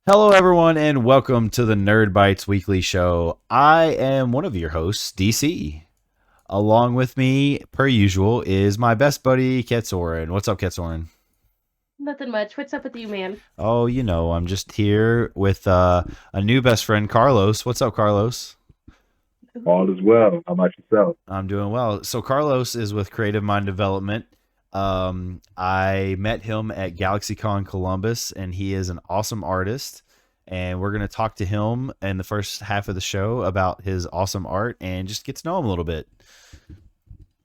Hello, everyone, and welcome to the Nerd Bites Weekly Show. I am one of your hosts, DC. Along with me, per usual, is my best buddy, Ketsoren. What's up, Ketsoren? Nothing much. What's up with you, man? Oh, I'm just here with a new best friend, Carlos. What's up, Carlos? All is well. How about yourself? I'm doing well. So, Carlos is with Creative Mind Development. I met him at GalaxyCon Columbus, and he is an awesome artist. And we're going to talk to him in the first half of the show about his awesome art and just get to know him a little bit.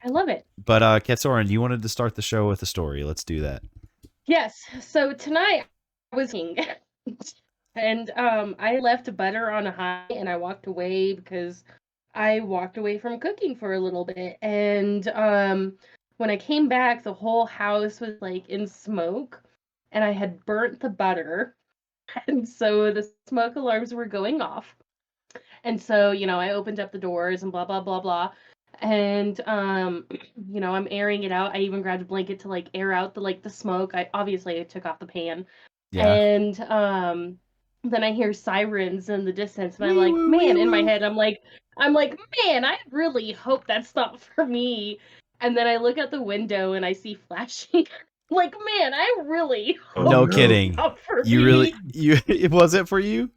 I love it. But Ketsoren, you wanted to start the show with a story. Let's do that. Yes. So tonight I was king, and I left butter on a high, and I walked away because I walked away from cooking for a little bit, and when I came back, the whole house was like in smoke, and I had burnt the butter, and so the smoke alarms were going off. And so, I opened up the doors and blah blah blah blah. And I'm airing it out. I even grabbed a blanket to like air out the smoke. I took off the pan. Yeah. And then I hear sirens in the distance and I'm Wee like, woo, wee man, in my woo. head I'm like, man, I really hope that's not for me. And then I look out the window and I see flashing. Like, man, I really Oh hope No it's no. kidding. not for You really, me. it was it for you?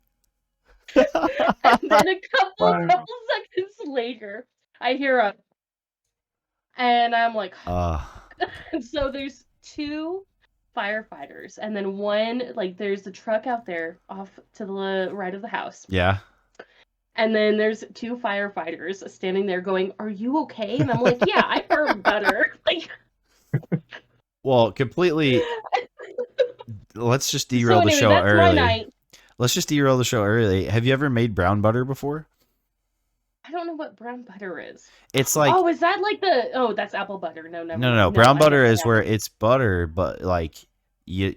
And then a couple Wow. couple seconds later, I hear a and I'm like, uh, and so there's two firefighters, and then one, like, there's the truck out there off to the right of the house. yeah. And then there's two firefighters standing there going, "Are you okay?" And I'm like, "Yeah, I burnt butter." Like, Well, completely. Let's just so derail the anyway, show that's my early. night. Let's just derail the show early. Have you ever made brown butter before? I don't know what brown butter is. It's like Oh, is that like that's apple butter. No, no, never. no. No, Brown I've butter never is had where it. it's butter, but like you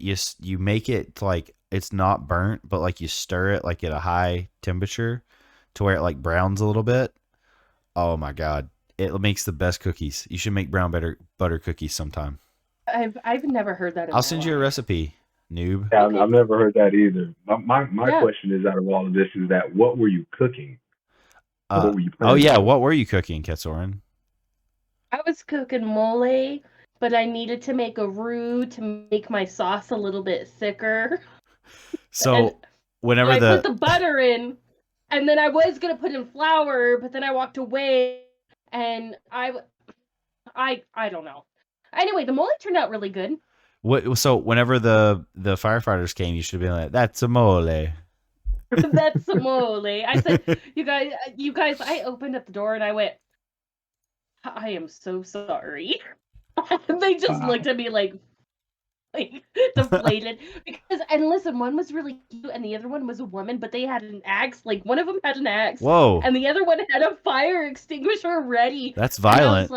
make it to like it's not burnt, but like you stir it like at a high temperature to where it like browns a little bit. Oh my god, it makes the best cookies. You should make brown butter cookies sometime. I've never heard that in I'll my send you a life. recipe, noob. Yeah, I've Okay. never heard that either. My Yeah. question is out of all of this is that what were you cooking? Or Uh what were you oh planning yeah, on? what were you cooking, Ketsoren? I was cooking mole, but I needed to make a roux to make my sauce a little bit thicker. And So so whenever I put the the butter in, and then I was gonna put in flour, but then I walked away, and I don't know. Anyway, the mole turned out really good. whenever the firefighters came, you should have been like, "That's a mole." That's the mole. I said, you guys. I opened up the door and I went, I am so sorry. They just looked Wow. at me like deflated because and listen, one was really cute and the other one was a woman, but they had an axe. Like one of them had an axe Whoa, and the other one had a fire extinguisher ready. that's And violent.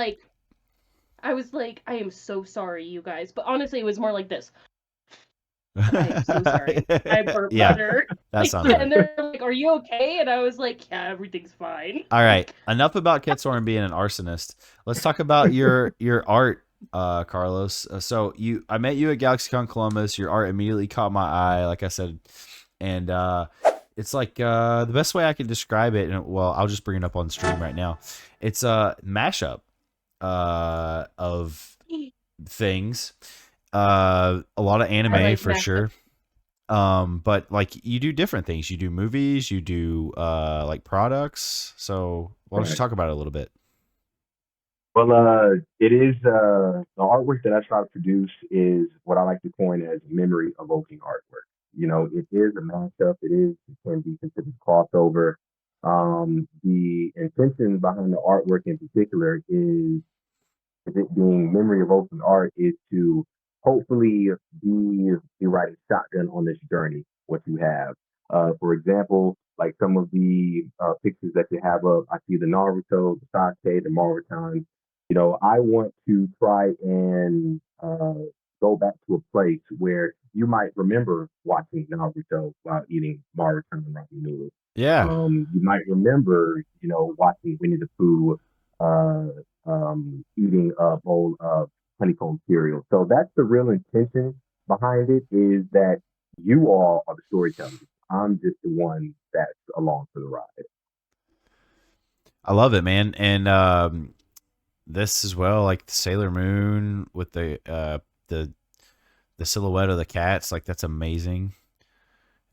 I was like, I am so sorry, you guys. But honestly, it was more like this. I am so sorry. I burnt Yeah, butter. that Like, sounds right. and they're like, "Are you okay?" And I was like, "Yeah, everything's fine." All right, Like, enough about Ketsoren being an arsonist. Let's talk about your art, Carlos. I met you at GalaxyCon Columbus. Your art immediately caught my eye, like I said, and it's like the best way I can describe it. And well, I'll just bring it up on stream right now. It's a mashup of things. A lot of I anime like for mashup. sure. But like you do different things. You do movies, you do like products. So why don't you Right. talk about it a little bit? Well, it is the artwork that I try to produce is what I like to coin as memory evoking artwork. It is a mashup. It can be considered crossover. The intention behind the artwork in particular is it being memory evoking art is to hopefully be riding shotgun on this journey, what you have. For example, like some of the pictures that you have up, I see the Naruto, the Sasuke, the Maruchan. I want to try and go back to a place where you might remember watching Naruto while eating Maruchan and ramen noodles. Yeah. You might remember, watching Winnie the Pooh uh, eating a bowl of honeycomb cereal. So that's the real intention behind it is that you all are the storytellers. I'm just the one that's along for the ride. I love it, man. And this as well, like the Sailor Moon with the the silhouette of the cats, like that's amazing.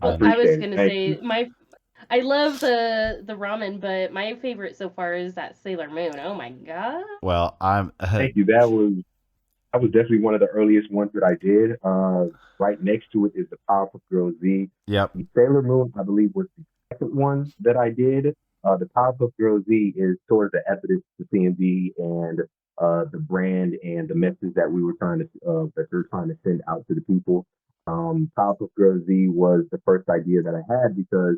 I Well, I was appreciate it. gonna Thank say you. I love the ramen, but my favorite so far is that Sailor Moon. Oh my god. Well, I'm Thank you. That was definitely one of the earliest ones that I did. Right next to it is the Powerpuff Girls Z. yep. The Sailor Moon, I believe, was the second one that I did. The Powerpuff Girls Z is sort of the evidence to CMB and the brand and the message that we were trying to that they're trying to send out to the people. Powerpuff Girls Z was the first idea that I had because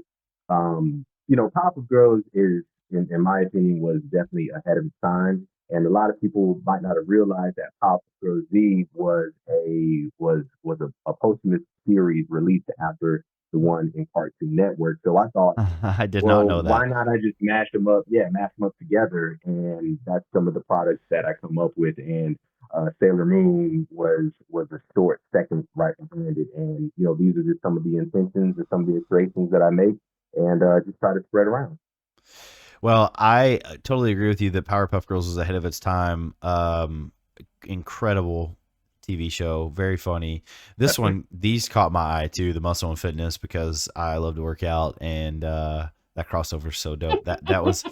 Powerpuff Girls is, in my opinion, was definitely ahead of its time, and a lot of people might not have realized that Powerpuff Girls Z was a posthumous series released after the one in Cartoon Network. So I thought, I did not well, know why that. not I just mash them up? Yeah, mash them up together, and that's some of the products that I come up with. And Sailor Moon was a short second right behind it. And these are just some of the intentions and some of the creations that I make, and just try to spread around. Well, I totally agree with you that Powerpuff Girls was ahead of its time. Incredible TV show, very funny. This Definitely. one, these caught my eye too, the Muscle and Fitness, because I love to work out, and that crossover is so dope. That was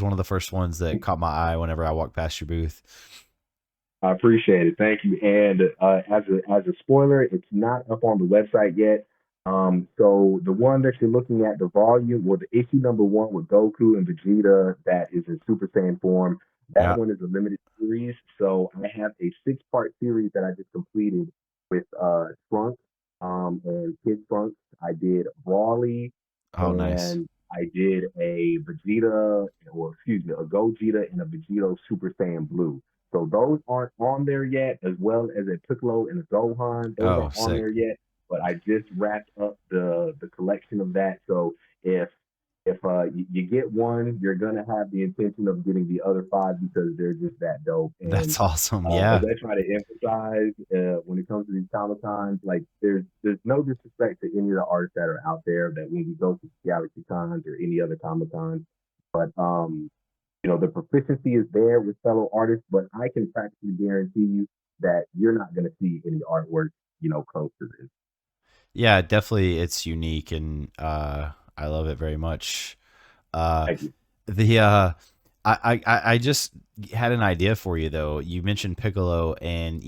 one of the first ones that caught my eye whenever I walked past your booth. I appreciate it. Thank you. And as a spoiler, it's not up on the website yet. So the one that you're looking at, the volume, or the issue number one with Goku and Vegeta, that is in Super Saiyan form. That Yeah. one is a limited series. So I have a 6-part series that I just completed with Trunks, and Kid Trunks. I did Brawly, Oh, nice. and I did a Vegeta, or excuse me, a Gogeta and a Vegito Super Saiyan Blue. So those aren't on there yet, as well as a Piccolo and a Gohan. Those Oh, aren't on sick. there yet, but I just wrapped up the collection of that. So if you get one, you're gonna have the intention of getting the other five because they're just that dope. And That's awesome. as Yeah, I try to emphasize, when it comes to these Comic Cons, like there's no disrespect to any of the artists that are out there that when we go to Galaxy Cons or any other Comic Cons, but the proficiency is there with fellow artists, but I can practically guarantee you that you're not going to see any artwork, close to this. yeah, definitely. It's unique, and I love it very much. Uh, Thank you. the I just had an idea for you though. You mentioned Piccolo, and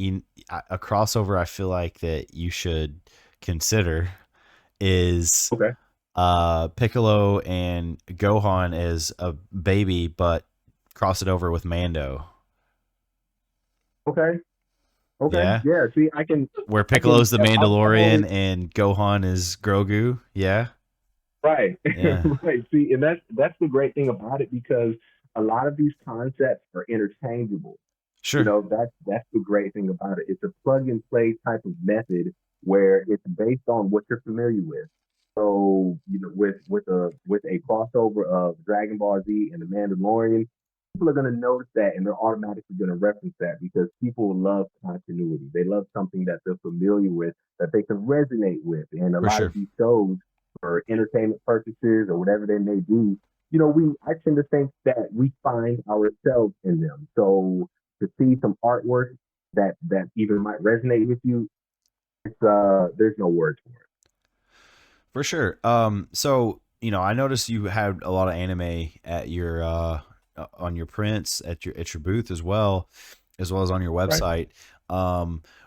a crossover I feel like that you should consider is Okay. Piccolo and Gohan as a baby, but cross it over with Mando. Okay. Okay. Yeah, Yeah. See, I can, where I can, Piccolo's the I've always, Mandalorian and Gohan is Grogu. Yeah, right. yeah, Right. See, and that's the great thing about it because a lot of these concepts are interchangeable. sure, That's the great thing about it. It's a plug and play type of method where it's based on what you're familiar with. So, with a crossover of Dragon Ball Z and the Mandalorian, people are going to notice that and they're automatically going to reference that because people love continuity. They love something that they're familiar with that they can resonate with. And a for lot of sure. these shows for entertainment purposes or whatever they may be, I tend to think that we find ourselves in them. So to see some artwork that even might resonate with you, there's no words for it. For sure. So I noticed you had a lot of anime at your on your prints at your booth as well as on your Right. website.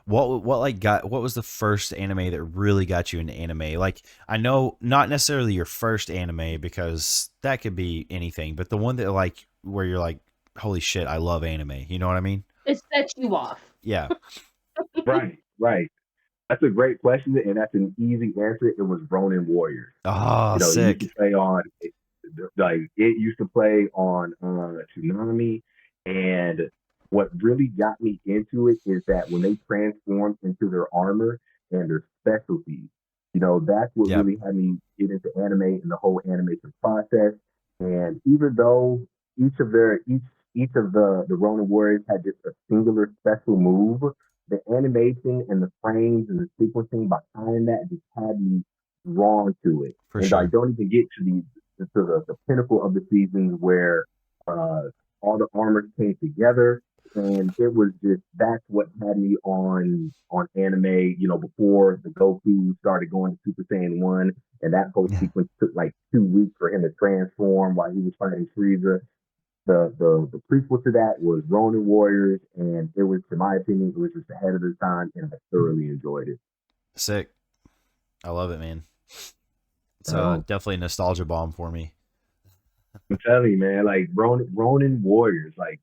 What was the first anime that really got you into anime? Like, I know not necessarily your first anime because that could be anything, but the one that like where you're like, holy shit, I love anime. You know what I mean? It sets you off. Yeah. Right. Right. That's a great question, and that's an easy answer. It was Ronin Warriors. Oh, It used to sick. play on, it used to play on Toonami, and what really got me into it is that when they transformed into their armor and their specialties, that's what Yep. really had me get into anime and the whole animation process. And even though each of the Ronin Warriors had just a singular special move, the animation and the frames and the sequencing behind that just had me drawn to it. For And I sure. don't even get to the pinnacle of the seasons where uh, all the armors came together, and it was just that's what had me on anime. You know, before the Goku started going to Super Saiyan 1, and that whole Yeah. sequence took like 2 weeks for him to transform while he was fighting Frieza. The prequel to that was Ronin Warriors, and it was, in my opinion, it was just ahead of the time, and I thoroughly enjoyed it. Sick. I love it, man. It's Right on. definitely a nostalgia bomb for me. I'm telling you, man, like Ronin Warriors, like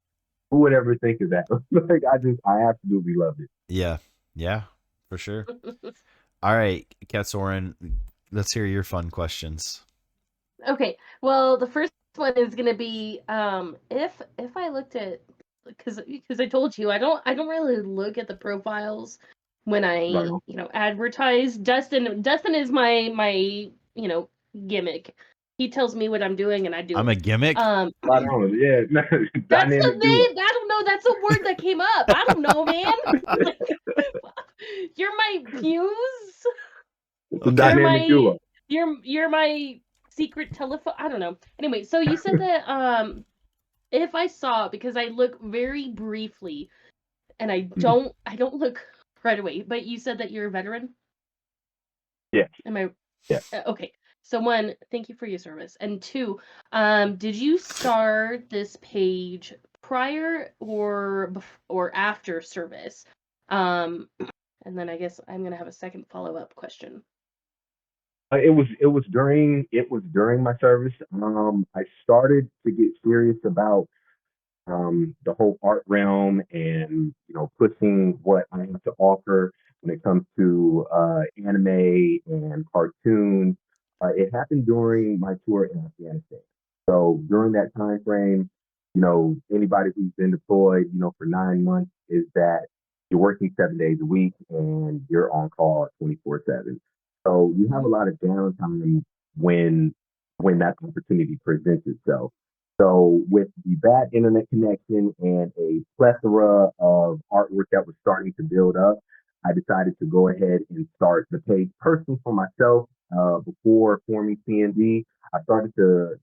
who would ever think of that? Like I absolutely loved it. Yeah. Yeah, for sure. All right, Katsorin, let's hear your fun questions. Okay, well, the first one is gonna be if I looked at because I told you I don't really look at the profiles when I Right on. advertise. Dustin is my gimmick. He tells me what I'm doing and I do I'm a it. gimmick. Right on. Yeah, That's the dynamic duo. name. I don't know. That's a word that came up. I don't know, man. You're my muse. It's a Okay. You're dynamic my duo. you're my secret telephone. I don't know. Anyway, so you said that if I saw, because I look very briefly and I don't look right away, but you said that you're a veteran. Yes. Am I Yes. okay? So one, thank you for your service, and two, did you start this page prior or after service? Um, and then I guess I'm gonna have a second follow-up question. It was during my service. I started to get serious about the whole art realm and pushing what I have to offer when it comes to anime and cartoons. It happened during my tour in Afghanistan. So during that time frame, anybody who's been deployed, for 9 months, is that you're working 7 days a week and you're on call 24/7. So you have a Mhm. lot of downtime when when that opportunity presents itself. So with the bad internet connection and a plethora of artwork that was starting to build up, I decided to go ahead and start the page personally for myself. Before forming CND, I started to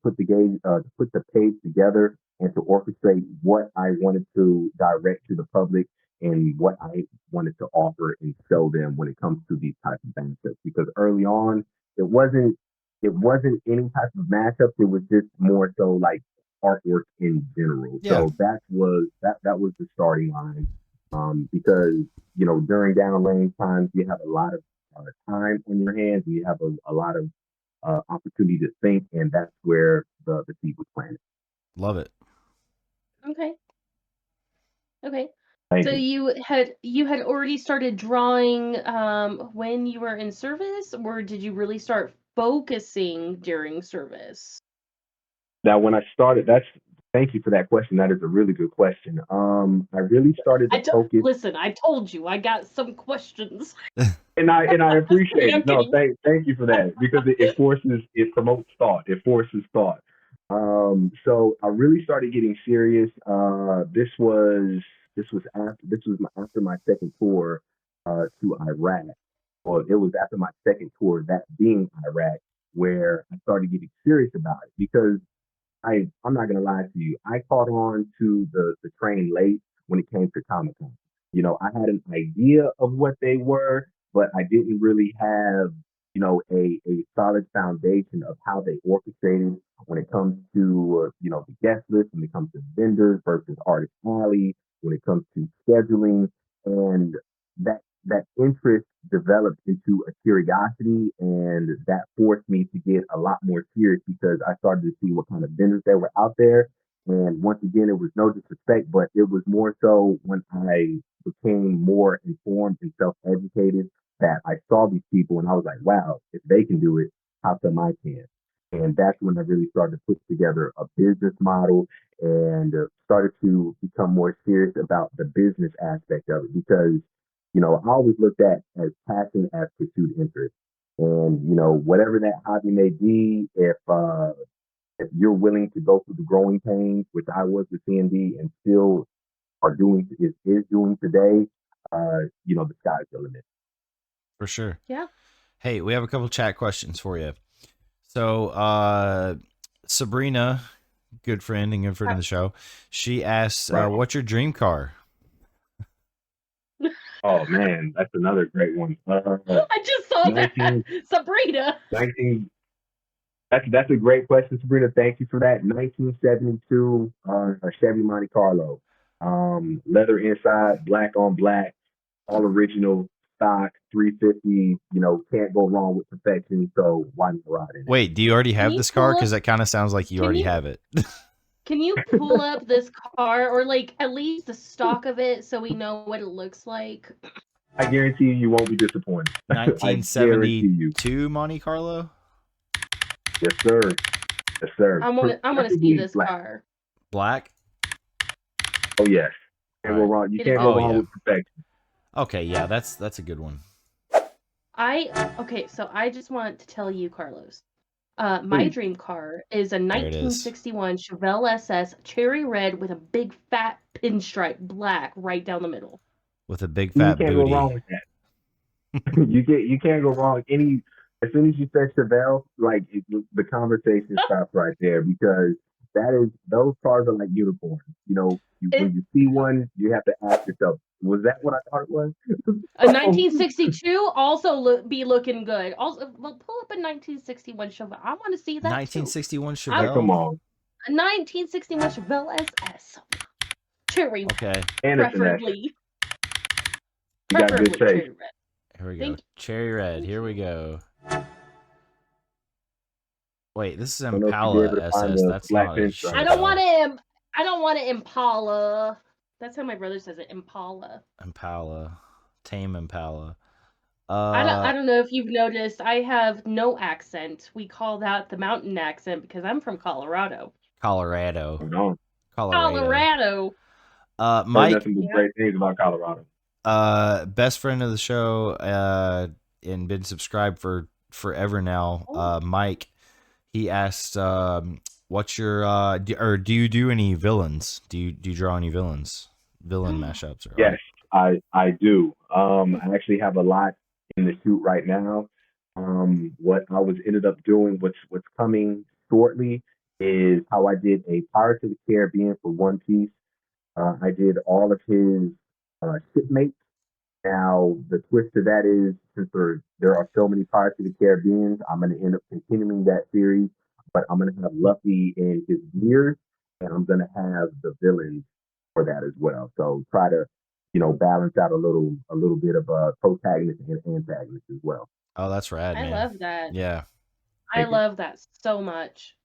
put the page together and to orchestrate what I wanted to direct to the public and what I wanted to offer and show them when it comes to these types of benefits. Because early on, it wasn't it wasn't any type of matchup. It was just more so like artwork in general. Yeah. So that was the starting line. Because during down lane times you have a lot of time on your hands and you have a lot of opportunity to think, and that's where the seed was planted. Love it. Okay. Okay. Thank So you. you had already started drawing when you were in service, or did you really start focusing during service? Now, when I started, that's thank you for that question. That is a really good question. I really started to focus. Listen, I told you I got some questions. And I Just kidding, appreciate I'm it. No, kidding. thank you for that because it promotes thought. It forces thought. So I really started getting serious. This was after my second tour to Iraq. Well, it was after my second tour, that being Iraq, where I started getting serious about it because I'm not gonna lie to you. I caught on to the train late when it came to Comic Con. I had an idea of what they were, but I didn't really have a solid foundation of how they orchestrated when it comes to the guest list, when it comes to vendors versus artist alley, when it comes to scheduling, and that interest developed into a curiosity, and that forced me to get a lot more serious because I started to see what kind of vendors there were out there. And once again, it was no disrespect, but it was more so when I became more informed and self-educated that I saw these people and I was like, wow, if they can do it, how come I can't? And that's when I really started to put together a business model and started to become more serious about the business aspect of it because I always looked at as passion as pursued interest. And whatever that hobby may be, if you're willing to go through the growing pains, which I was with CND and still is doing today, the sky's the limit. For sure. Yeah. Hey, we have a couple chat questions for you. So, Sabrina, good friend and good friend of the show, she asks, Right. "What's your dream car?" Oh man, that's another great one. I just saw that. 19 Sabrina. 19 That's a great question, Sabrina. Thank you for that. 1972 Chevy Monte Carlo. Leather inside, black on black, all original stock, 350. You know, can't go wrong with perfection. So why not ride in it? Wait, do you already Can have you this car? pull Because up? that kind of sounds like you Can already you have it. can you pull up this car or like at least the stock of it so we know what it looks like? I guarantee you won't be disappointed. I guarantee you. 1972 Monte Carlo, Yes, sir. Yes, sir. I want to see Preferably this black. car. black. Oh yes. All Can't go right. wrong. You Get it can't ready. go Oh wrong yeah. with perfection. Okay, yeah, that's a good one. Okay, so I just want to tell you, Carlos. My Please. dream car is a There it is. 1961 Chevelle SS cherry red with a big fat pinstripe black right down the middle. With a big You fat can't go wrong booty. with that. You can't go wrong. As soon as you say Chevelle, like the conversation stops right there because those cars are like unicorns. You know, when It, you see one, you have to ask yourself, was that what I thought it was? a 1962 also be looking good. Also, well, pull up a 1961 Chevelle. I want to see that too. 1961 I, Chevelle. Come on. a 1961 Chevelle SS, cherry, Okay, And it's an S. preferably, You got good taste. cherry red. here we go. Thank Cherry red. Thank Here we you. go. Wait, this is I don't know if you'd be able Impala to find SS. the That's black not a pinstripe. I don't Chevelle. want to. I don't want to Impala. That's how my brother says it. Impala. Impala. Tame Impala. I don't know if you've noticed. I have no accent. We call that the mountain accent because I'm from Colorado. Colorado. Hold on. Colorado. Heard Mike, nothing but Yeah. great things about Colorado. best friend of the show, and been subscribed for forever now. Oh. Mike, he asked, "What's your do you do any villains? Do you draw any villains? Villain mashups?" Or Yes, I do. I actually have a lot in the shoot right now. What I was ended up doing, what's coming shortly, is how I did a Pirates of the Caribbean for One Piece. I did all of his shipmates. Now the twist to that is since there are so many Pirates of the Caribbean, I'm going to end up continuing that series, but I'm going to have Luffy in his gears, and I'm going to have the villains for that as well. So try to, balance out a little bit of protagonist and antagonist as well. Oh, that's rad, I man. love that. Yeah, I Thank you. love that so much.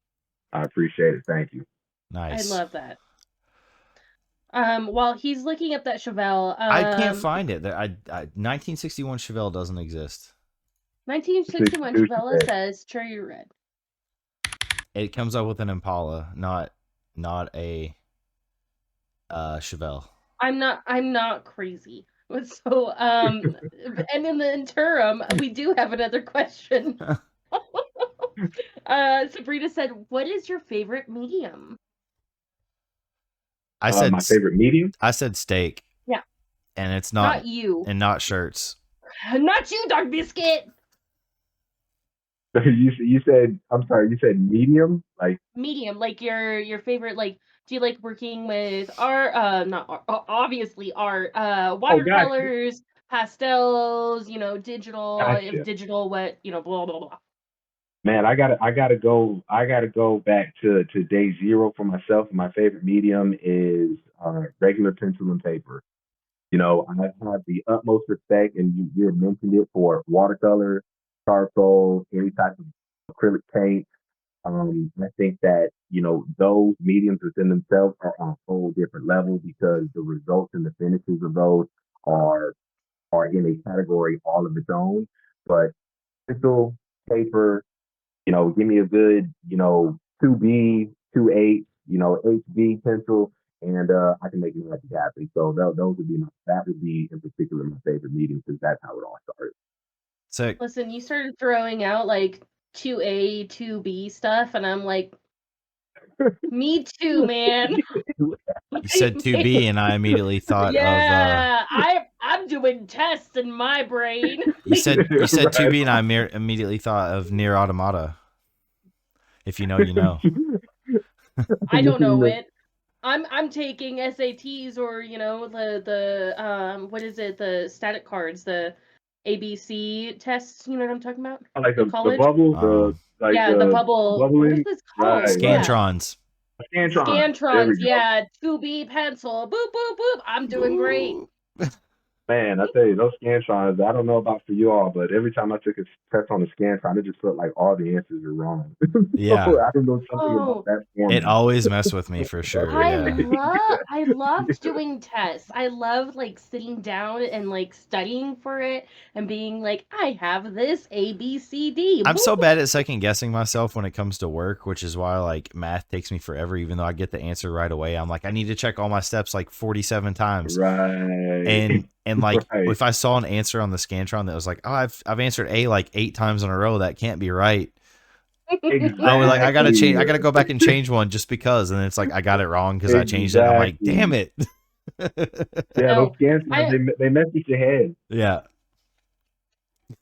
I appreciate it. Thank you. nice. I love that. While he's looking up that Chevelle, I can't find it. 1961 Chevelle doesn't exist. 1961 Sushi Chevelle Red. says cherry red. It comes up with an Impala, not a Chevelle. I'm not crazy. So, and in the interim, we do have another question. Sabrina said, "What is your favorite medium?" I said My favorite medium. I said steak. Yeah. And it's Not you. and not shirts. Not you, Dark Biscuit. You said, I'm sorry, you said medium? Like, Medium, like your favorite, like, do you like working with art? Not art, obviously art. gotcha. Watercolors, pastels. Digital. If Gotcha. digital, what blah blah blah. Man, I gotta go back to day zero for myself. My favorite medium is regular pencil and paper. I have the utmost respect, and you had mentioned it, for watercolor, charcoal, any type of acrylic paint. I think that those mediums within themselves are on a whole different level because the results and the finishes of those are in a category all of its own. But pencil, paper, give me a good, 2B, 2H, HB pencil, and I can make magic happen. So that would be in particular my favorite medium because that's how it all started. Sick. Listen, you started throwing out like 2A, 2B stuff, and I'm like, me too, man. You said 2B, and I immediately thought yeah, I'm I'm doing tests in my brain. You said Right. 2B, and I immediately thought of Near Automata. If you know, you know. I don't know it. I'm taking SATs or the what is it, the static cards, the ABC tests. You know what I'm talking about? Like In the college. bubble, Oh. The bubble. What is bubbling. this called? Right, Yeah. Scantrons. Scantron. There we Scantrons. go. Yeah. 2B pencil. Boop boop boop. I'm doing great. Ooh. Man, I tell you, those Scantrons, I don't know about for you all, but every time I took a test on the Scantron, it just felt like all the answers were wrong. Yeah. So, I don't know something Oh. about that It format. always messed with me for sure. I loved doing tests. I loved like sitting down and like studying for it and being like, I have this A B C D. I'm so bad at second guessing myself when it comes to work, which is why like math takes me forever, even though I get the answer right away. I'm like, I need to check all my steps like 47 times. Right. And like Right. if I saw an answer on the Scantron that was like, oh, I've answered A like 8 times in a row, that can't be right. Exactly. I was like, I gotta go back and change one just because, and it's like I got it wrong because I changed it. And I'm like, Exactly. damn it. Yeah, No, those Scantrons, they mess with your head. Yeah.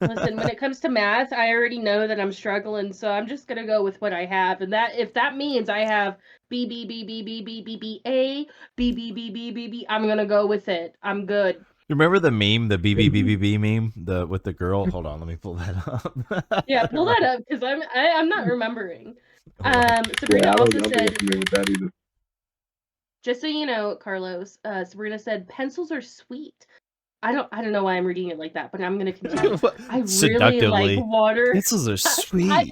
Listen, when it comes to math, I already know that I'm struggling, so I'm just gonna go with what I have, and that if that means I have B B B B B B B B A B B B B B B, I'm gonna go with it. I'm good. Remember the meme, the BBBBB meme, with the girl? Hold on, let me pull that up. Yeah, pull that up because I'm not remembering. Yeah, Sabrina I also don't said, familiar with that either. just so you know, Carlos, Sabrina said pencils are sweet. I don't know why I'm reading it like that, but I'm gonna continue. I really Seductively. like water. Pencils are sweet. I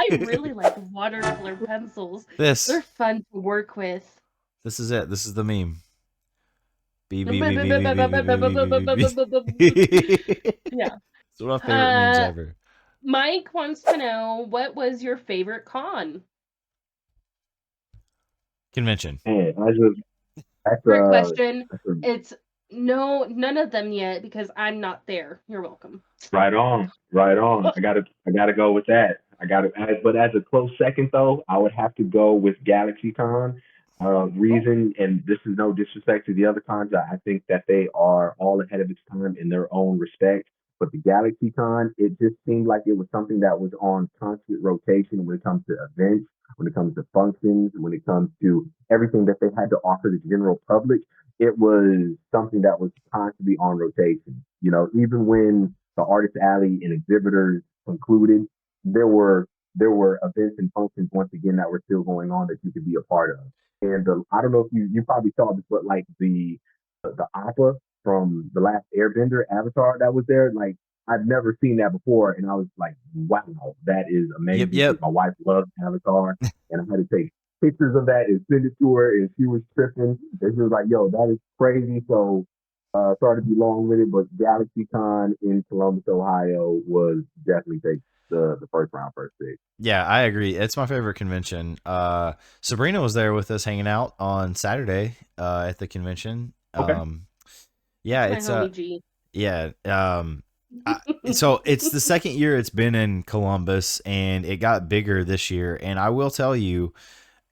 really like watercolor pencils. This They're fun to work with. is it. This is the meme. Yeah. It's one of my favorite memes ever. Mike wants to know, what was your favorite con? Convention. Man, that's Great question. that's a- It's none of them yet because I'm not there. You're welcome. right on. I gotta go with that. But as a close second though, I would have to go with GalaxyCon. Reason, and this is no disrespect to the other cons, I think that they are all ahead of its time in their own respect. But the GalaxyCon, it just seemed like it was something that was on constant rotation when it comes to events, when it comes to functions, when it comes to everything that they had to offer the general public. It was something that was constantly on rotation. You know, even when the Artist Alley and exhibitors concluded, there were events and functions once again that were still going on that you could be a part of. And I don't know if you probably saw this, but like the Appa from the last Airbender Avatar that was there, like I've never seen that before, and I was like, wow, that is amazing. Yep. My wife loves Avatar, and I had to take pictures of that and send it to her, and she was tripping, and she was like, yo, that is crazy. So sorry to be long with it, but GalaxyCon in Columbus, Ohio was definitely takes the first round, first pick. Yeah, I agree. It's my favorite convention. Sabrina was there with us hanging out on Saturday at the convention. Okay. Yeah, My it's homie G. yeah. So it's the second year it's been in Columbus, and it got bigger this year. And I will tell you,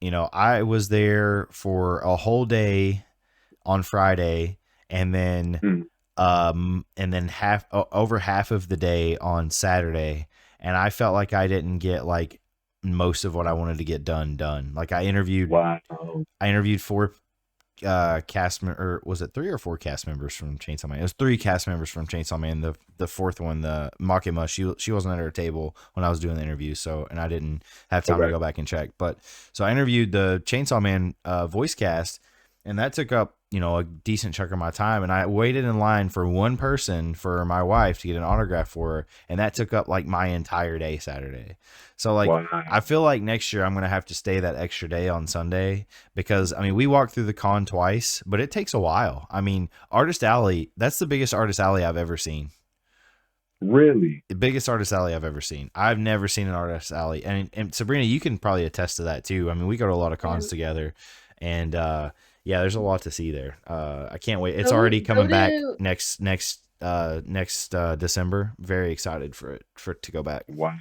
I was there for a whole day on Friday, and then over half of the day on Saturday, and I felt like I didn't get like most of what I wanted to get done. Like I interviewed 4 cast or was it 3 or 4 cast members from Chainsaw Man? It was 3 cast members from Chainsaw Man. The fourth one, the Makima, she wasn't at her table when I was doing the interview, and I didn't have time to go back and check. But so I interviewed the Chainsaw Man voice cast, and that took up a decent chunk of my time, and I waited in line for one person, for my wife, to get an autograph for her, and that took up like my entire day Saturday. So like I feel like next year I'm gonna have to stay that extra day on Sunday, because I mean we walked through the con twice, but it takes a while. I mean, Artist Alley, that's the biggest Artist Alley I've ever seen. Really? The biggest Artist Alley I've ever seen. I've never seen an Artist Alley, and Sabrina, you can probably attest to that too. I mean, we go to a lot of cons together, and yeah, there's a lot to see there. I can't wait. It's already coming back next December. Very excited for it to go back. Wow.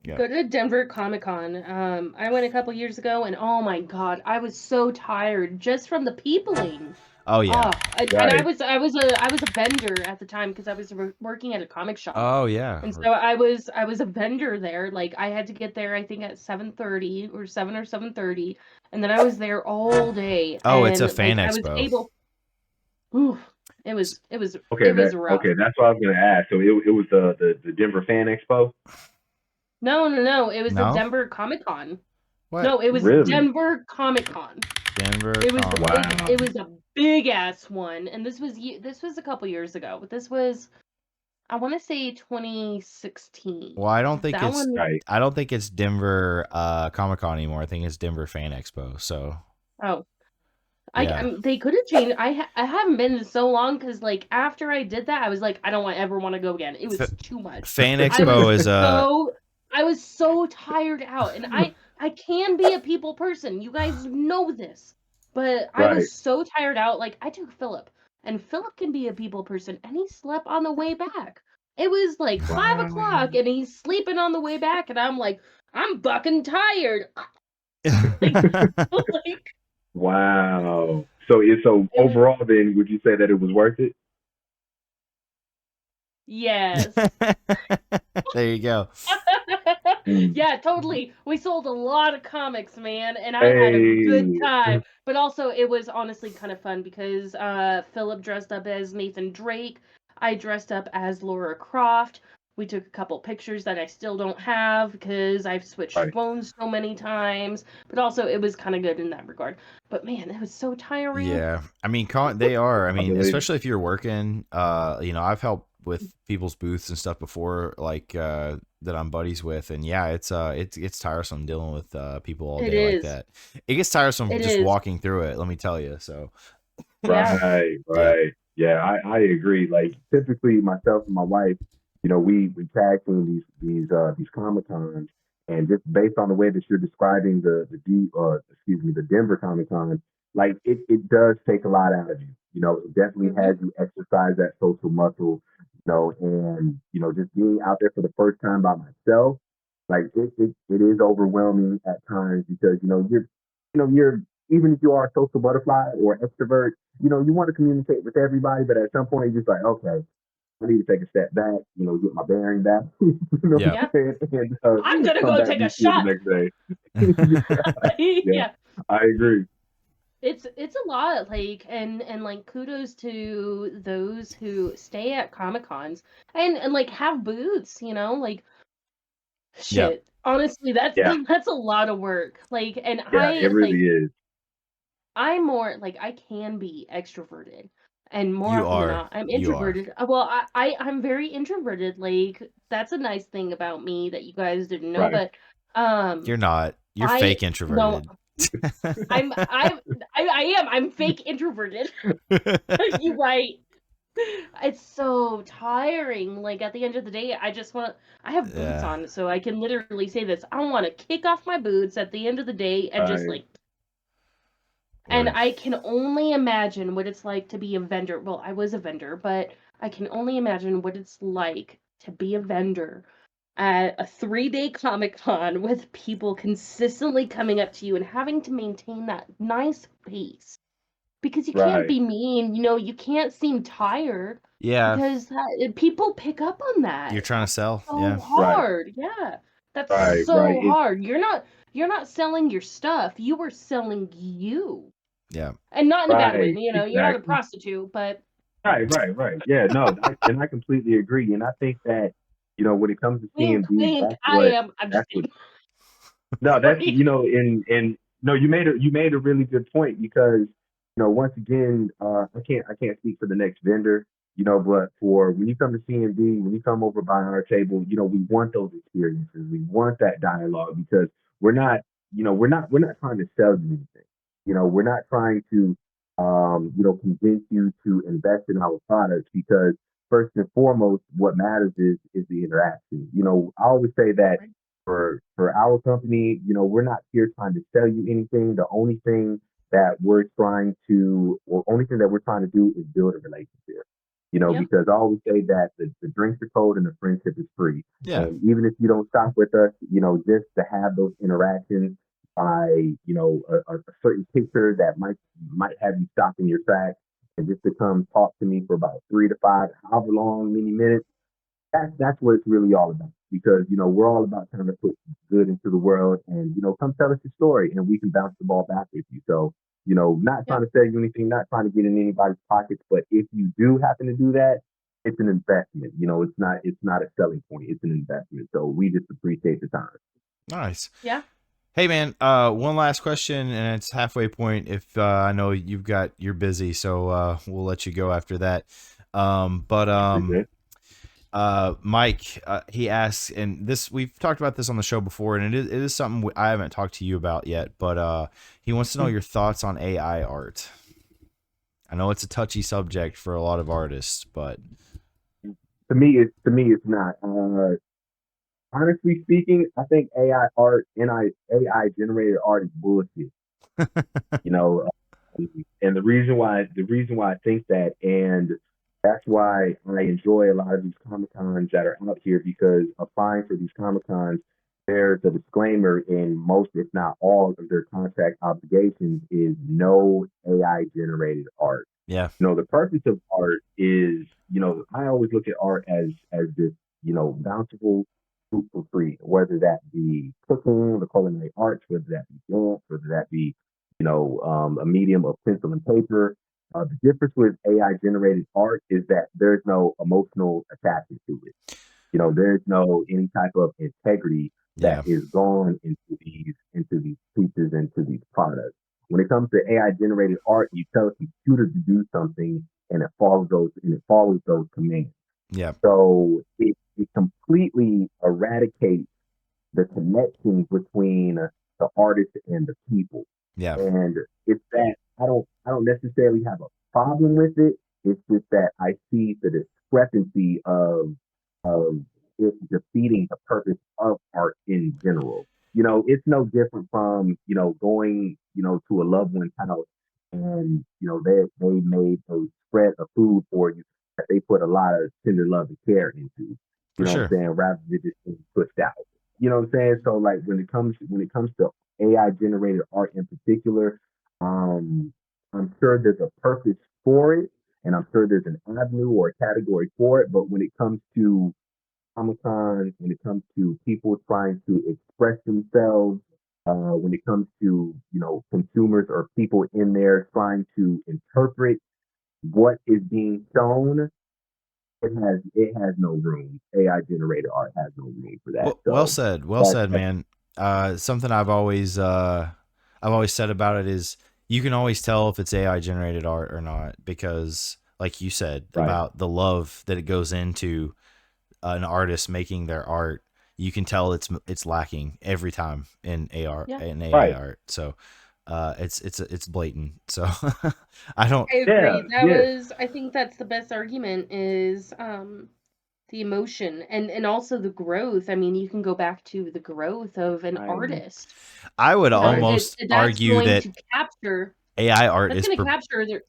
Yeah. Go to Denver Comic-Con. I went a couple years ago, and oh my god, I was so tired just from the peopling. Oh yeah. And I was a vendor at the time because I was working at a comic shop. Oh yeah. And so I was a vendor there. Like I had to get there, I think at 7:30 or 7:30, and then I was there all day. Oh, it's a And fan like I was expo. able. Oof, it was Okay, rough. that's what I was gonna ask. So it was the Denver Fan Expo. No. It was the No? Denver Comic Con. What? No, it was Really? Denver Comic Con. Denver. It was Wow. it was a big ass one, and this was a couple years ago. But this was, I want to say 2016. Well, I don't think That it's one. Right. I don't think it's Denver Comic Con anymore. I think it's Denver Fan Expo. So Oh, yeah. they could have changed. I haven't been in so long because like after I did that, I was like, I don't ever want to go again. It was too much. Fan Expo is I was so tired out, and I can be a people person. You guys know this, but I Right. was so tired out. Like I took Philip, and Philip can be a people person, and he slept on the way back. It was like 5 o'clock, and he's sleeping on the way back, and I'm like, I'm fucking tired. Like, Wow. So overall, then, would you say that it was worth it? yes. There you go. Yeah, totally. We sold a lot of comics, man, and I had a good Hey. time. But also, it was honestly kind of fun because Philip dressed up as Nathan Drake. I dressed up as Laura Croft. We took a couple pictures that I still don't have because I've switched Right. phones so many times. But also, it was kind of good in that regard. But man, it was so tiring. Yeah, I mean, they are. I mean, believe it. especially if you're working. I've helped with people's booths and stuff before, like that I'm buddies with, and yeah, it's tiresome dealing with people all It day like is. that. It gets tiresome It just is. walking through it. Let me tell you. So Yeah. Right. Yeah, I agree. Like typically myself and my wife, we tag team these Comic Cons, and just based on the way that you're describing the Denver Comic Con, like it does take a lot out of you. It definitely Mhm. has you exercise that social muscle, and just being out there for the first time by myself, like it is overwhelming at times because you're even if you are a social butterfly or extrovert, you want to communicate with everybody, but at some point you're just like, okay, I need to take a step back, get my bearing back. You know Yeah. what I'm saying? And, I'm gonna come go back take a and see it shot. the next day. Yeah. I agree. It's a lot, like, and like kudos to those who stay at Comic Cons and like have booths, like Yeah. shit. Honestly, that's Yeah. that's a lot of work. Like, and Yeah, it really is. I'm more like I can be extroverted, and more You often than are. not, I'm You are. introverted. Well, I'm very introverted. Like that's a nice thing about me that you guys didn't know. Right. But You're not. You're I fake no, introverted. I am. I'm fake introverted. You're right. It's so tiring. Like at the end of the day, I just want to. I have boots Yeah. on, so I can literally say this. I want to kick off my boots at the end of the day and just Right. like. And Word. I can only imagine what it's like to be a vendor. Well, I was a vendor, but I can only imagine what it's like to be a vendor at a 3-day Comic Con with people consistently coming up to you and having to maintain that nice pace. Because you can't Right. be mean, you can't seem tired Yeah. because people pick up on that. You're trying to sell. So Yeah. hard. Yeah. That's Right. so Right. hard. You're not selling your stuff. You were selling you. Yeah. And not in a bad way, Right. you're not a Exactly. prostitute, but Right. Yeah, no, and I completely agree. And I think that, when it comes to wink, CMB, wink, that's I what am. I'm just that's what kidding. no, that's Sorry. and no, you made a really good point because once again, I can't speak for the next vendor, but for when you come to CMB, when you come over by our table, we want those experiences, we want that dialogue because we're not, we're not trying to sell you anything, we're not trying to, convince you to invest in our products because first and foremost, what matters is the interaction. I always say that for our company, we're not here trying to sell you anything. The only thing that we're trying to, or only thing that we're trying to do is build a relationship. Yep. Because I always say that the drinks are cold and the friendship is free. Yeah. And even if you don't stop with us, just to have those interactions by, a certain picture that might have you stop in your tracks, and just to come talk to me for about 3 to 5, however long, many minutes, that's what it's really all about. Because we're all about trying to put good into the world, and come tell us your story, and we can bounce the ball back with you. So not trying Yep. to sell you anything, not trying to get in anybody's pockets, but if you do happen to do that, it's an investment. It's not a selling point; it's an investment. So we just appreciate the time. Nice. Yeah. Hey man, one last question, and it's halfway point. If I know you're busy, so we'll let you go after that. But Appreciate it. Mike, he asks, and this we've talked about this on the show before, and it is something I haven't talked to you about yet. But he wants to know your thoughts on AI art. I know it's a touchy subject for a lot of artists, but To me, it's not. Honestly speaking, I think AI art and AI generated art is bullshit. You know, and the reason why I think that, and that's why I enjoy a lot of these Comic Cons that are out here, because applying for these Comic Cons, there's a disclaimer in most, if not all, of their contract obligations is no AI generated art. yeah, The purpose of art is, I always look at art as this, bountiful food for free, whether that be cooking, the culinary arts, whether that be dance, whether that be, a medium of pencil and paper. The difference with AI generated art is that there's no emotional attachment to it. There's no any type of integrity that yeah, is gone into these pieces, into these products. When it comes to AI generated art, you tell a computer to do something, and it follows those commands. yeah, So it completely eradicates the connection between the artist and the people. yeah, And it's that I don't necessarily have a problem with it. It's just that I see the discrepancy of it defeating the purpose of art in general. It's no different from, going, to a loved one's house, and, they made a spread of food for you that they put a lot of tender love and care into. You for know what I'm sure. saying? Rather than just being pushed out. You know what I'm saying? So like when it comes to AI generated art in particular, um, I'm sure there's a purpose for it, and I'm sure there's an avenue or a category for it. But when it comes to Comic Con, when it comes to people trying to express themselves, when it comes to consumers or people in there trying to interpret what is being shown, it has no room. AI generated art has no room for that. Well So said. Well that's said, man. Something I've always said about it is you can always tell if it's AI generated art or not because, like you said, right. about the love that it goes into an artist making their art. You can tell it's lacking every time in AR Yeah. in AI Right. art. So it's blatant. So I don't. I Yeah. agree. Yeah. I think that's the best argument is the emotion and also the growth. I mean, you can go back to the growth of an Right. artist. I would Right. almost That's argue going that to capture AI art that's is going to capture their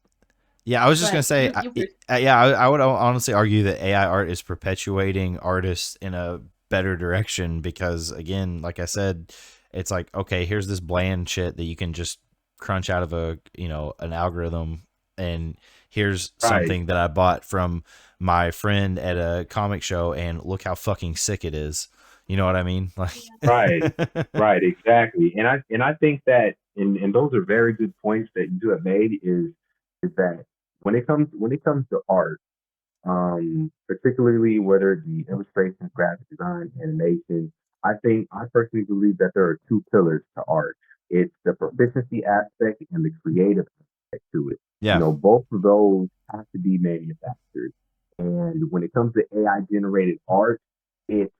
Yeah, I was just gonna but say, you first. yeah, I would honestly argue that AI art is perpetuating artists in a better direction because, again, like I said, it's like, okay, here's this bland shit that you can just crunch out of an algorithm, and here's Right. something that I bought from my friend at a comic show, and look how fucking sick it is. You know what I mean? Like, Right. Right. Exactly. And I think that, and those are very good points that you have made, is that when it comes to art, particularly whether it be illustration, graphic design, animation, I personally believe that there are two pillars to art. It's the proficiency aspect and the creative aspect to it. yeah, Both of those have to be manufactured. And when it comes to AI generated art, it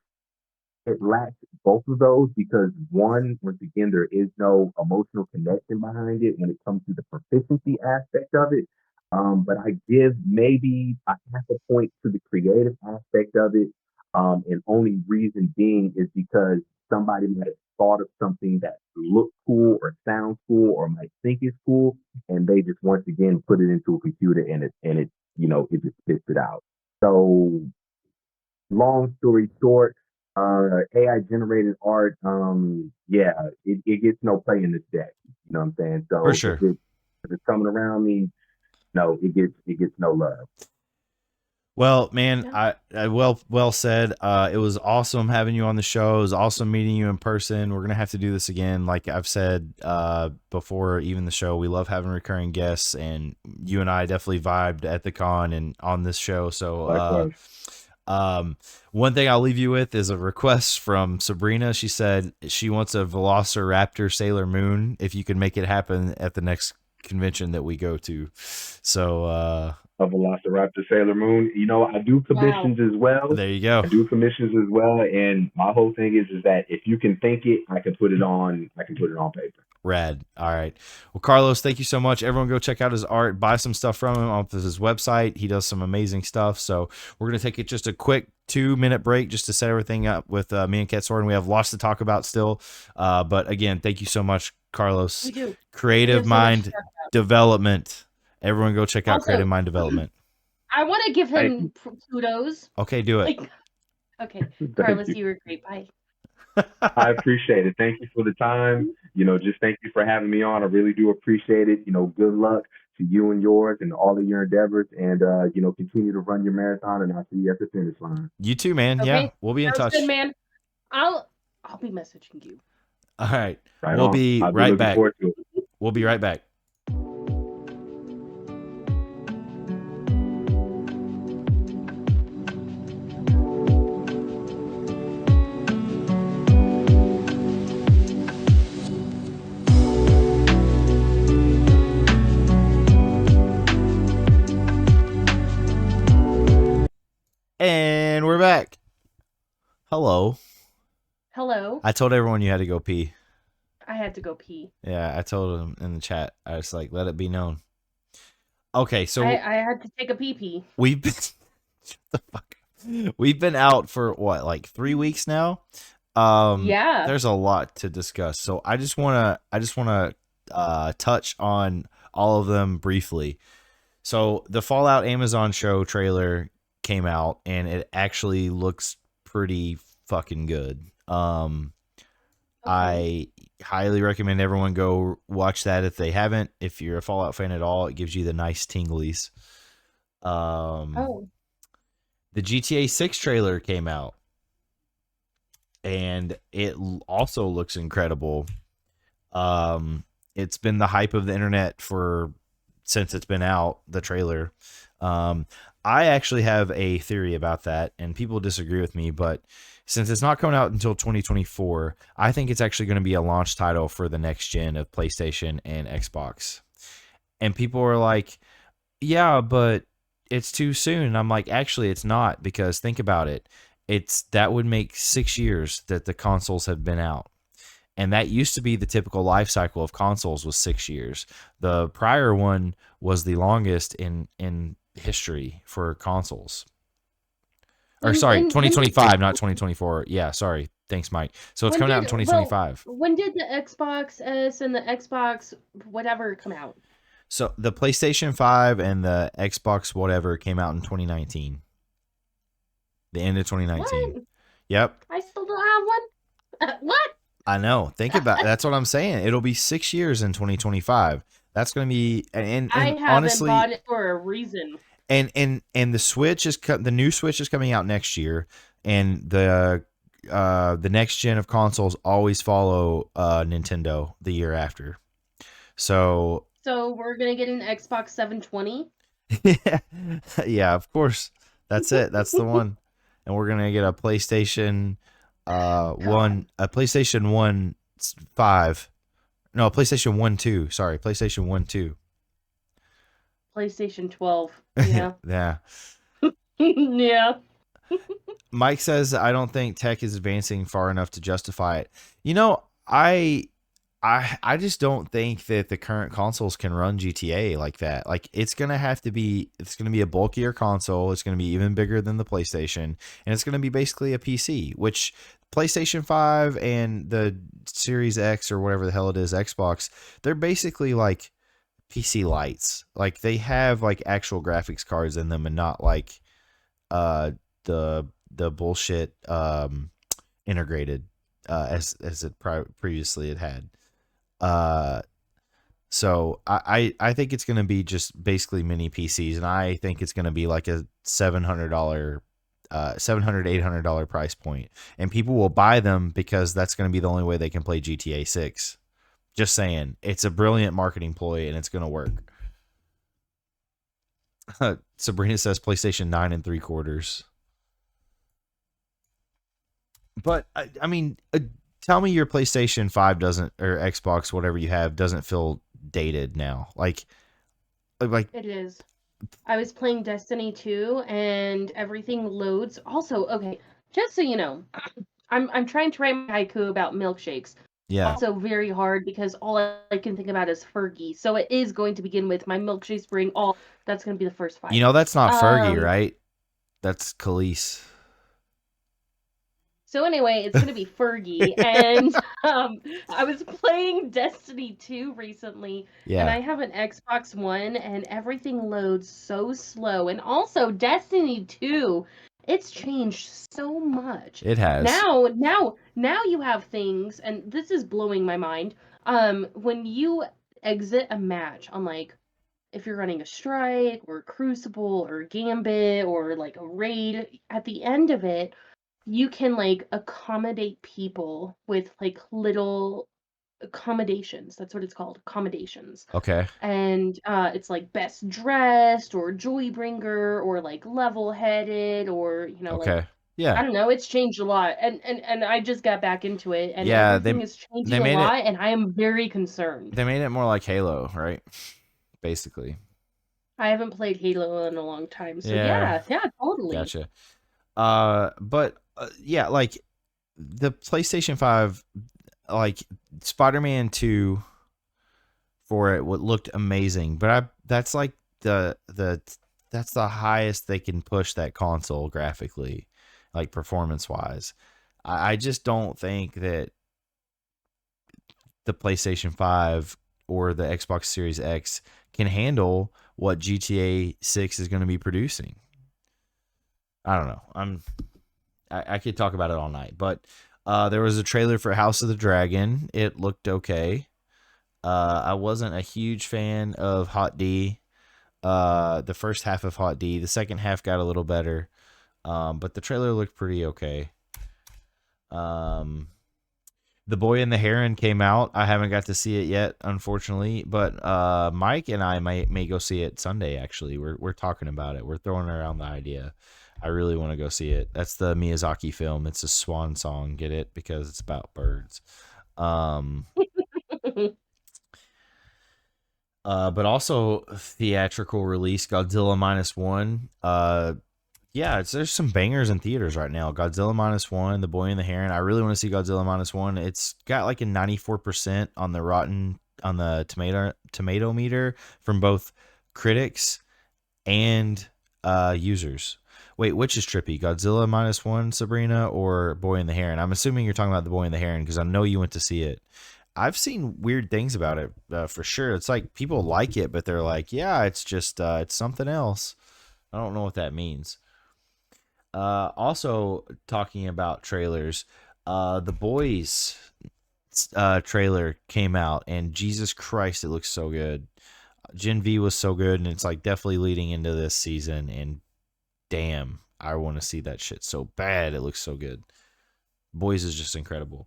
it lacks both of those because, one, once again, there is no emotional connection behind it when it comes to the proficiency aspect of it. But I give maybe a half a point to the creative aspect of it. And only reason being is because somebody might have thought of something that looked cool or sounds cool or might think is cool, and they just once again put it into a computer, and it just spits it out. So, long story short, AI generated art, yeah, it gets no play in this deck. You know what I'm saying? for So if sure. it's coming around me, no, it gets no love. Well, man, Yeah. I well said. It was awesome having you on the show. It was awesome meeting you in person. We're gonna have to do this again. Like I've said before, even the show, we love having recurring guests, and you and I definitely vibed at the con and on this show. So, Likewise. one thing I'll leave you with is a request from Sabrina. She said she wants a Velociraptor Sailor Moon if you can make it happen at the next convention that we go to. So, A Velociraptor Sailor Moon. You know, I do Wow. commissions as well. there you go. I do commissions as well, and my whole thing is that if you can think it, I can put it on. I can put it on paper. Rad. All right. Well, Carlos, thank you so much. Everyone go check out his art, buy some stuff from him off his website. He does some amazing stuff. So we're going to take it just a quick 2-minute break just to set everything up with me and Cat Sword. And we have lots to talk about still. But again, thank you so much, Carlos. We do. We Creative have so much Mind to talk about. Development. Everyone go check out Also- Creative Mind Development. I want to give Thank him kudos. Okay, do it. Like, okay, Thank Carlos, you. you were great. Bye. I appreciate it. Thank you for the time. You know, just thank you for having me on. I really do appreciate it. You know, good luck to you and yours and all of your endeavors. And you know, continue to run your marathon. And I'll see you at the finish line. You too, man. Okay. Yeah, we'll be in Sounds touch. good, man. I'll be messaging you. All right. Right We'll on. be I'll right looking back. forward to it. We'll be right back. And we're back. Hello. Hello. I told everyone you had to go pee. I had to go pee. Yeah, I told them in the chat. I was like, let it be known. Okay, so I had to take a pee pee. we've been shut the fuck up. We've been out for what, like 3 weeks now? Yeah. There's a lot to discuss. So I just wanna touch on all of them briefly. So the Fallout Amazon show trailer came out and it actually looks pretty fucking good. I highly recommend everyone go watch that if they haven't. If you're a Fallout fan at all, it gives you the nice tinglies. Oh. The GTA 6 trailer came out and it also looks incredible. It's been the hype of the internet since it's been out, the trailer. I actually have a theory about that, and people disagree with me, but since it's not coming out until 2024, I think it's actually going to be a launch title for the next gen of PlayStation and Xbox. And people are like, yeah, but it's too soon. And I'm like, actually, it's not, because think about it. That would make 6 years that the consoles have been out. And that used to be the typical life cycle of consoles was 6 years. The prior one was the longest in history for consoles. Or sorry, 2025, not 2024. Yeah, sorry. Thanks, Mike. So it's coming out in 2025. When did the Xbox S and the Xbox whatever come out? So the PlayStation 5 and the Xbox whatever came out in 2019. The end of 2019. What? Yep. I still don't have one. What? I know. Think about it. That's what I'm saying. It'll be 6 years in 2025. That's going to be and I haven't honestly bought it for a reason. and the Switch the new Switch is coming out next year, and the next gen of consoles always follow Nintendo the year after. So we're gonna get an Xbox 720. yeah, of course. That's it. That's the one. And we're gonna get a PlayStation a PlayStation 1 5. No, PlayStation 1 2. Sorry, PlayStation 1 2. PlayStation 12. Yeah. Yeah. Yeah. Mike says, I don't think tech is advancing far enough to justify it. You know, I just don't think that the current consoles can run GTA like that. Like it's going to be a bulkier console. It's going to be even bigger than the PlayStation, and it's going to be basically a PC, which PlayStation 5 and the Series X or whatever the hell it is, Xbox, they're basically like PC lights. Like they have like actual graphics cards in them and not like the bullshit integrated as it previously it had. So I think it's going to be just basically mini PCs, and I think it's going to be like a $700, $800 price point, and people will buy them because that's going to be the only way they can play GTA 6. Just saying, it's a brilliant marketing ploy, and it's going to work. Sabrina says PlayStation 9 3/4. But I mean, tell me your PlayStation 5 doesn't, or Xbox, whatever you have, doesn't feel dated now. Like It is. I was playing Destiny 2 and everything loads. Also, okay, just so you know, I'm trying to write my haiku about milkshakes. yeah, Also very hard because all I can think about is Fergie. So it is going to begin with my milkshakes bring all. That's going to be the first five. that's not Fergie, Um. right? That's Khalees. So anyway, it's going to be Fergie, and I was playing Destiny 2 recently, and Yeah, I have an Xbox One, and everything loads so slow. And also, Destiny 2, it's changed so much. it has. Now you have things, and this is blowing my mind. When you exit a match on like if you're running a strike or crucible or gambit or like a raid, at the end of it you can like accommodate people with like little accommodations. That's what it's called, accommodations. Okay. And it's like best dressed or joy bringer or like level headed or like Okay. I Yeah. don't know. It's changed a lot, and I just got back into it, and Yeah. everything is They changing a made it. lot, and I am very concerned. They made it more like Halo, right? Basically. I haven't played Halo in a long time, so Yeah. yeah, totally. Gotcha. But yeah, like the PlayStation 5, like Spider-Man 2 for it what looked amazing, but that's like that's the highest they can push that console graphically, like performance wise. I just don't think that the PlayStation 5 or the Xbox Series X can handle what GTA 6 is going to be producing. I don't know. I could talk about it all night, but there was a trailer for House of the Dragon. It looked okay. I wasn't a huge fan of Hot D. The first half of Hot D. The second half got a little better, but the trailer looked pretty okay. The Boy and the Heron came out. I haven't got to see it yet, unfortunately, but Mike and I may go see it Sunday. Actually, we're talking about it. We're throwing around the idea. I really want to go see it. That's the Miyazaki film. It's a swan song. Get it? Because it's about birds. But also theatrical release Godzilla -1. Yeah, there's some bangers in theaters right now. Godzilla -1, The Boy and the Heron. I really want to see Godzilla -1. It's got like a 94% on the tomato meter from both critics and users. Wait, which is trippy? Godzilla -1, Sabrina, or Boy and the Heron? I'm assuming you're talking about The Boy and the Heron because I know you went to see it. I've seen weird things about it for sure. It's like people like it, but they're like, yeah, it's just it's something else. I don't know what that means. Also talking about trailers, the Boys trailer came out, and Jesus Christ, it looks so good. Gen V was so good, and it's like definitely leading into this season. And damn, I want to see that shit so bad. It looks so good. Boys is just incredible.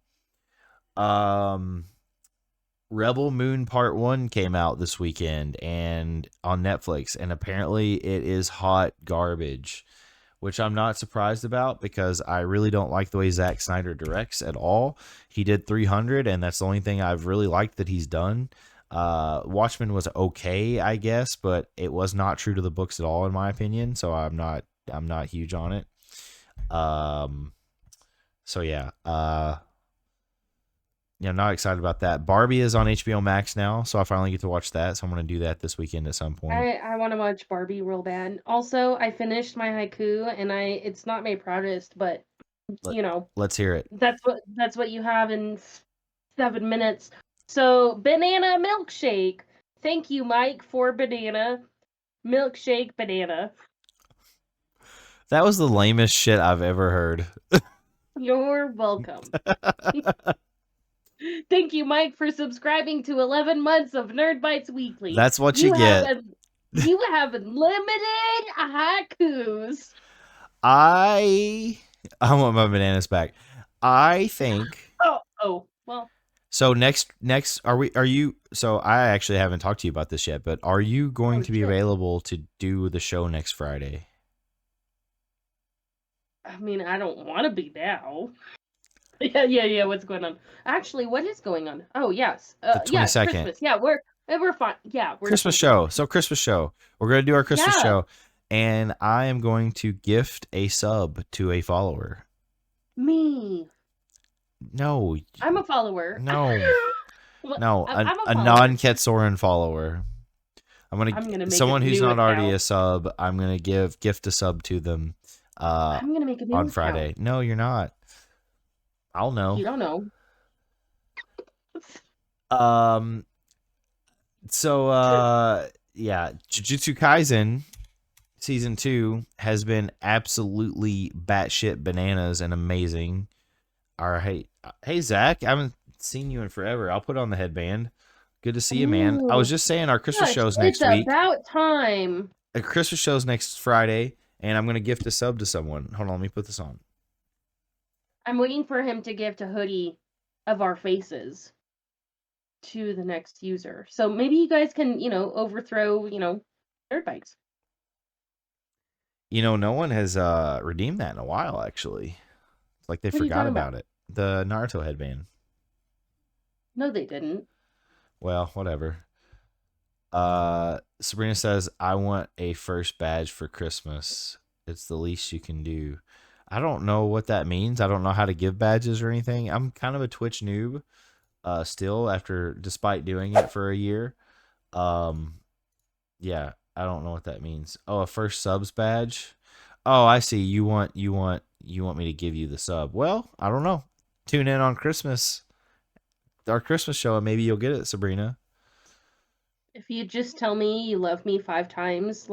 Rebel Moon Part 1 came out this weekend and on Netflix, and apparently it is hot garbage, which I'm not surprised about because I really don't like the way Zack Snyder directs at all. He did 300, and that's the only thing I've really liked that he's done. Watchmen was okay, I guess, but it was not true to the books at all, in my opinion. So I'm not huge on it. So yeah. Yeah, I'm not excited about that. Barbie is on HBO Max now, so I finally get to watch that. So I'm going to do that this weekend at some point. I want to watch Barbie real bad. Also, I finished my haiku, and it's not my proudest, but Let's hear it. that's what you have in 7 minutes. So, banana milkshake. Thank you, Mike, for banana milkshake banana. That was the lamest shit I've ever heard. You're welcome. Thank you, Mike, for subscribing to 11 months of Nerd Bites Weekly. That's what you get. You have unlimited haikus. I want my bananas back. I think Well, so. Next, are you? So I actually haven't talked to you about this yet, but are you going to be shit. available to do the show next Friday? I mean, I don't want to be now. Yeah. What's going on? Actually, what is going on? Oh, yes. The 22nd. Christmas. Yeah, we're fine. Yeah, we're Christmas show. So Christmas show. We're gonna do our Christmas Yeah. show, and I am going to gift a sub to a follower. Me. No, I'm a follower. No. Well, no, I'm a follower. non-Ketsoran follower. I'm gonna make someone a who's new not already account. a sub. I'm gonna gift a sub to them. I'm gonna make a new On account. Friday. No, you're not. I'll know. You don't know. So yeah, Jujutsu Kaisen season 2 has been absolutely batshit bananas and amazing. All right, hey Zach, I haven't seen you in forever. I'll put on the headband. Good to see you, man. I was just saying our Christmas show's next week. It's about time. A Christmas show's next Friday, and I'm gonna gift a sub to someone. Hold on, let me put this on. I'm waiting for him to gift a hoodie of our faces to the next user. So maybe you guys can, overthrow, Nerd Bites. No one has redeemed that in a while, actually. It's like they What are you forgot talking about it. The Naruto headband. No, they didn't. Well, whatever. Sabrina says, I want a first badge for Christmas. It's the least you can do. I don't know what that means. I don't know how to give badges or anything. I'm kind of a Twitch noob still, despite doing it for a year. Yeah, I don't know what that means. Oh, a first subs badge. Oh, I see. You want me to give you the sub. Well, I don't know. Tune in on Christmas. Our Christmas show, and maybe you'll get it, Sabrina. If you just tell me you love me 5 times,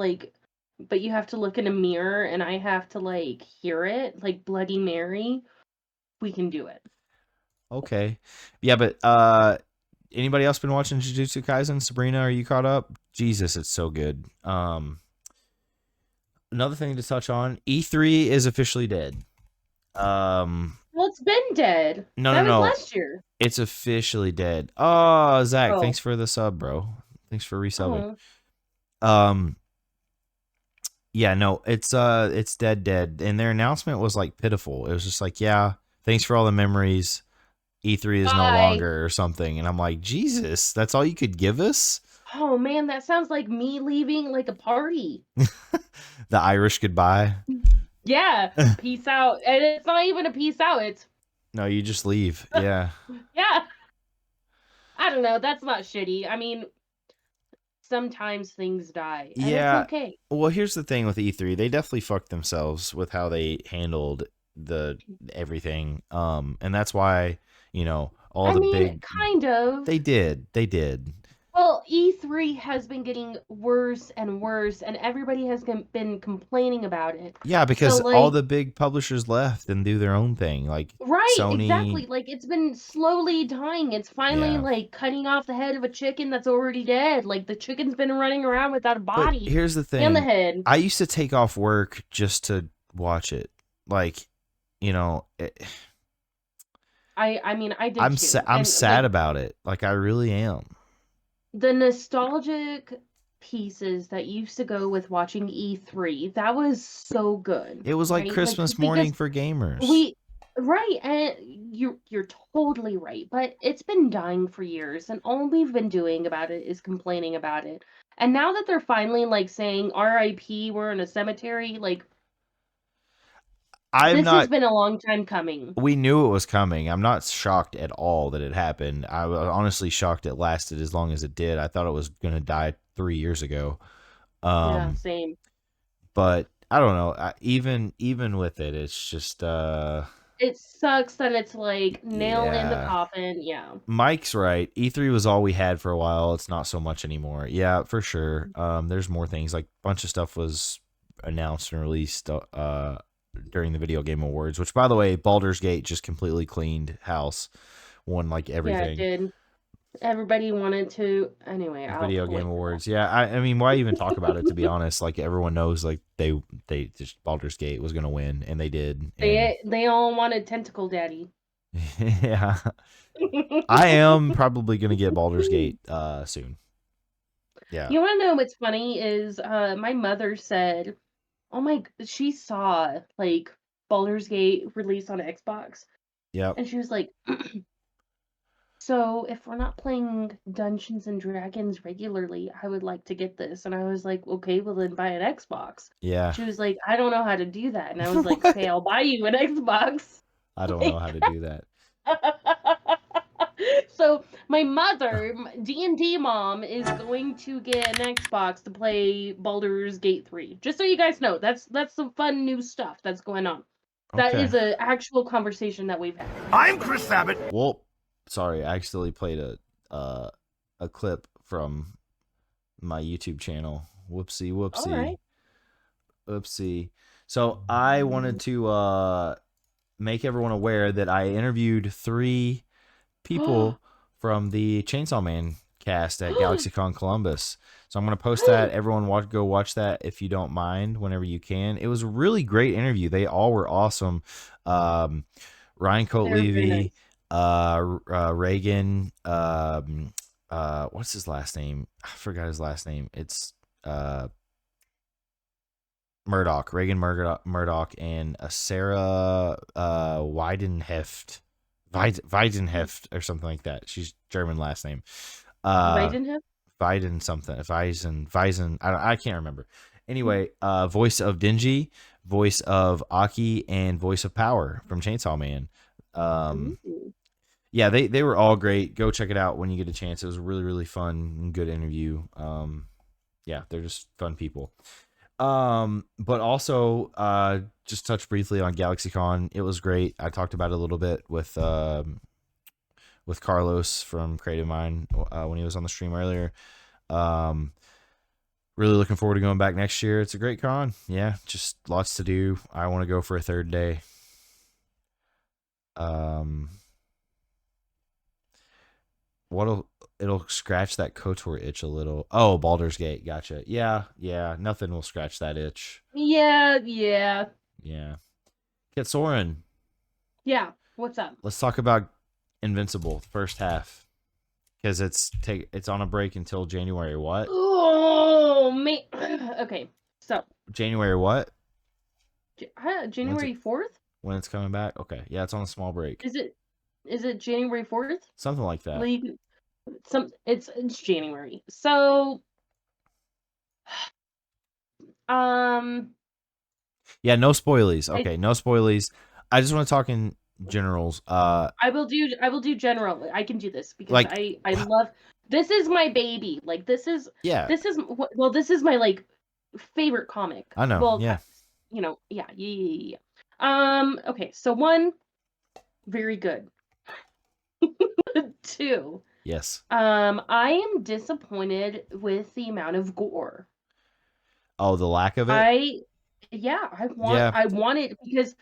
but you have to look in a mirror and I have to hear it, like Bloody Mary, we can do it. Okay. Yeah, but anybody else been watching Jujutsu Kaisen? Sabrina, are you caught up? Jesus, it's so good. Another thing to touch on, E3 is officially dead. Well, it's been dead. No. Last year. It's officially dead. Oh, Zach, thanks for the sub, bro. Thanks for resubbing. Yeah, no, it's dead. And their announcement was pitiful. It was just yeah, thanks for all the memories. E3 is no longer or something. And I'm like, Jesus, that's all you could give us? Oh man, that sounds like me leaving a party. The Irish goodbye. Yeah, peace out. And it's not even a peace out. It's no, you just leave. Yeah. Yeah. I don't know. That's not shitty. I mean, sometimes things die. And yeah. It's okay. Well, here's the thing with E3. They definitely fucked themselves with how they handled everything. And that's why, kind of. They did. Well, E3 has been getting worse and worse, and everybody has been complaining about it. Yeah, because all the big publishers left and do their own thing, right, Sony. Exactly. It's been slowly dying. It's finally cutting off the head of a chicken that's already dead. The chicken's been running around without a body. But here's the thing. And the head. I used to take off work just to watch it. I did too. I'm sad about it. I really am. The nostalgic pieces that used to go with watching E3, that was so good. It was like Christmas morning for gamers. Right, and you're totally right. But it's been dying for years, and all we've been doing about it is complaining about it. And now that they're finally saying R.I.P., we're in a cemetery, this has been a long time coming. We knew it was coming. I'm not shocked at all that it happened. I was honestly shocked it lasted as long as it did. I thought it was going to die 3 years ago. Yeah, same. But I don't know. Even with it, it's just... it sucks that it's nail in the coffin. Yeah. Mike's right. E3 was all we had for a while. It's not so much anymore. Yeah, for sure. There's more things. A bunch of stuff was announced and released during the Video Game Awards, which, by the way, Baldur's Gate just completely cleaned house won like Yeah, it everything. did. Everybody wanted to. Anyway, I'll Video wait Game for that. Awards. Yeah, I mean, why even talk about it? To be honest, like everyone knows, like they just Baldur's Gate was gonna win, and they did. And They all wanted Tentacle Daddy. yeah, I am probably gonna get Baldur's Gate soon. Yeah. You want to know what's funny is my mother said, "Oh my," she saw like Baldur's Gate released on Xbox, Yep. and she was like, "So if we're not playing Dungeons and Dragons regularly, I would like to get this." And I was like, "Okay, well then buy an Xbox." Yeah. She was like, "I don't know how to do that," and I was like, What? "Okay, I'll buy you an Xbox." I don't know how to do that. So my mother, D&D mom, is going to get an Xbox to play Baldur's Gate 3. Just so you guys know, that's some fun new stuff that's going on. That Okay. is an actual conversation that we've had. I'm Chris Sabat. Well, sorry, I accidentally played a clip from my YouTube channel. Whoopsie, whoopsie, Alright. oopsie. So I wanted to make everyone aware that I interviewed 3 people from the Chainsaw Man cast at GalaxyCon Columbus. So I'm gonna post that. Everyone go watch that if you don't mind, whenever you can. It was a really great interview. They all were awesome. Ryan Cote They're very Levy, nice. Reagan, what's his last name? I forgot his last name. It's Murdoch, Reagan Murdoch, and Sarah Weidenheft or something like that. She's German last name. Weidenheft? Weiden something. Weisen. I can't remember. Anyway, voice of Denji, voice of Aki, and voice of Power from Chainsaw Man. Ooh. Yeah, they were all great. Go check it out when you get a chance. It was a really, really fun and good interview. Yeah, they're just fun people. But also, just touch briefly on GalaxyCon. It was great. I talked about it a little bit with Carlos from Creative Mind when he was on the stream earlier. Really looking forward to going back next year. It's a great con. Yeah, just lots to do. I want to go for a 3rd day. It'll scratch that KOTOR itch a little. Oh, Baldur's Gate. Gotcha. Yeah. Nothing will scratch that itch. Yeah. Yeah. Get Soren. Yeah. What's up? Let's talk about Invincible first half, because it's on a break until January what? Oh man. Okay. So January what? January 4th? When it's coming back? Okay. Yeah, it's on a small break. Is it January 4th? Something like that. Like it's January. So yeah, no spoilies. Okay, no spoilies. I just want to talk in generals. I will do general. I can do this because Like- I love this is my baby. Like this is my like favorite comic. I know. Well, Yeah. you know, yeah. Okay, so 1, very good. 2, Yes. I am disappointed with the amount of gore. Oh, the lack of it. I Yeah. want it because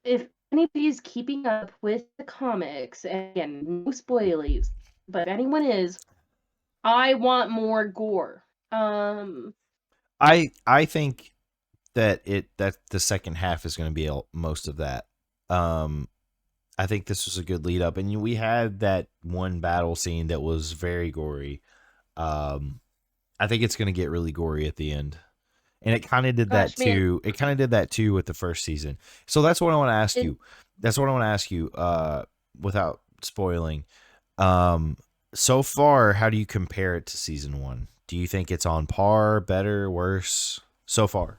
if anybody's keeping up with the comics, and again, no spoilies, but if anyone is, I want more gore. I think that the second half is going to be most of that. I think this was a good lead up, and we had that one battle scene that was very gory. I think it's going to get really gory at the end, and it kind of did that Gosh, man. too. It kind of did that too with the first season. So that's what I want to ask you. That's what I want to ask you. Without spoiling, so far, how do you compare it to season 1? Do you think it's on par, better, worse so far?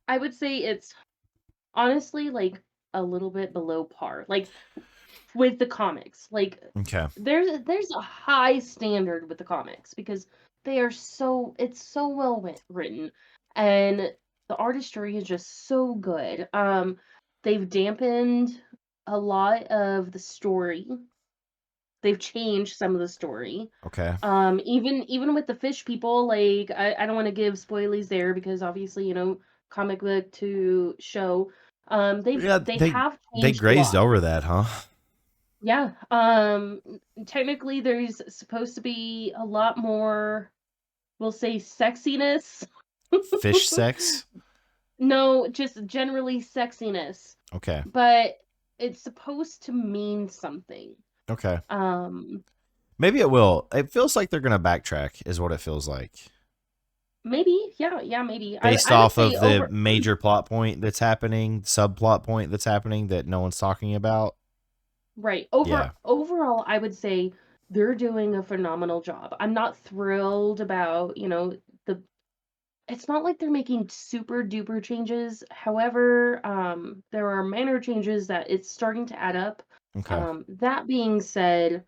I would say it's honestly like a little bit below par, like with the comics. Like Okay. there's a high standard with the comics because it's so well written, and the artistry is just so good. They've dampened a lot of the story. They've changed some of the story. Okay. Even with the fish people, like I don't want to give spoilies there because obviously, you know, comic book to show. They have changed They grazed a lot. over that, huh? Yeah. Technically, there's supposed to be a lot more, we'll say, sexiness. Fish sex. No, just generally sexiness. Okay. But it's supposed to mean something. Okay. Um, Maybe it will. It feels like they're gonna backtrack, is what it feels like, maybe, yeah, maybe. based I would off say of the major plot point that's happening, subplot point that's happening that no one's talking about. right. Yeah. Overall, I would say they're doing a phenomenal job. I'm not thrilled about, the it's not like they're making super duper changes. However, there are minor changes that it's starting to add up. Okay. That being said,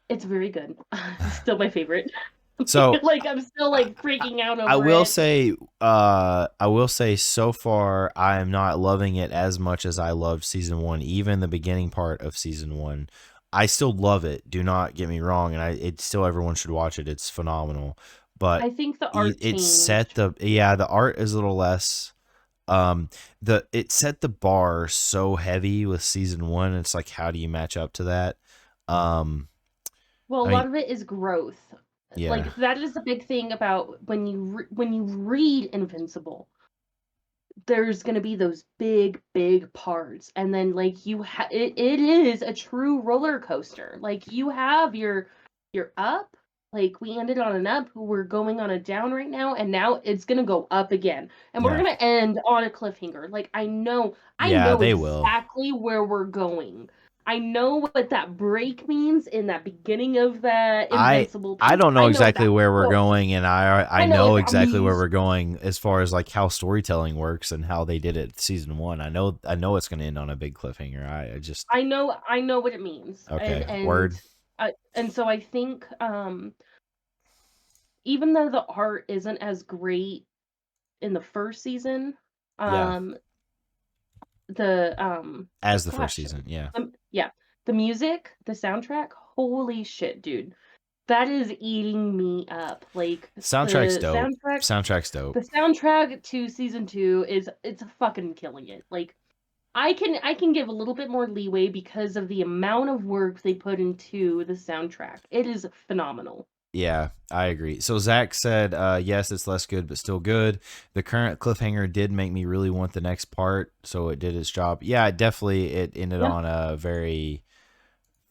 it's very good. It's still my favorite. So Like I'm still like freaking out I over will it. say so far I am not loving it as much as I loved season 1, even the beginning part of season 1. I still love it. Do not get me wrong, and it's still, everyone should watch it. It's phenomenal. But I think the art it set changed. the art is a little less it set the bar so heavy with season 1. It's like, how do you match up to that? Well, a I lot mean, of it is growth. yeah. Like that is the big thing about when you read Invincible. There's gonna be those big parts, and then like it is a true roller coaster. Like you have your up, like we ended on an up, we're going on a down right now, and now it's gonna go up again, and we're Yeah. gonna end on a cliffhanger. Like I know Yeah, they will. exactly where we're going. I know what that break means in that beginning of that Invincible I piece. don't know I know what exactly that where we're book. going, and I I know what know that exactly where means. we're going as far as like how storytelling works and how they did it season 1. I know it's going to end on a big cliffhanger. I just I know what it means, okay, and word. and so I think even though the art isn't as great in the first season, Yeah, um the as the first gosh, season. Yeah. yeah, the music, the soundtrack, holy shit, dude, that is eating me up. Like Soundtrack's the dope. soundtrack, Soundtrack's dope. the soundtrack to season 2 is it's fucking killing it. Like I can give a little bit more leeway because of the amount of work they put into the soundtrack. It is phenomenal. Yeah, I agree. So Zach said, yes, it's less good, but still good. The current cliffhanger did make me really want the next part, so it did its job. Yeah, definitely it ended Yeah, on a very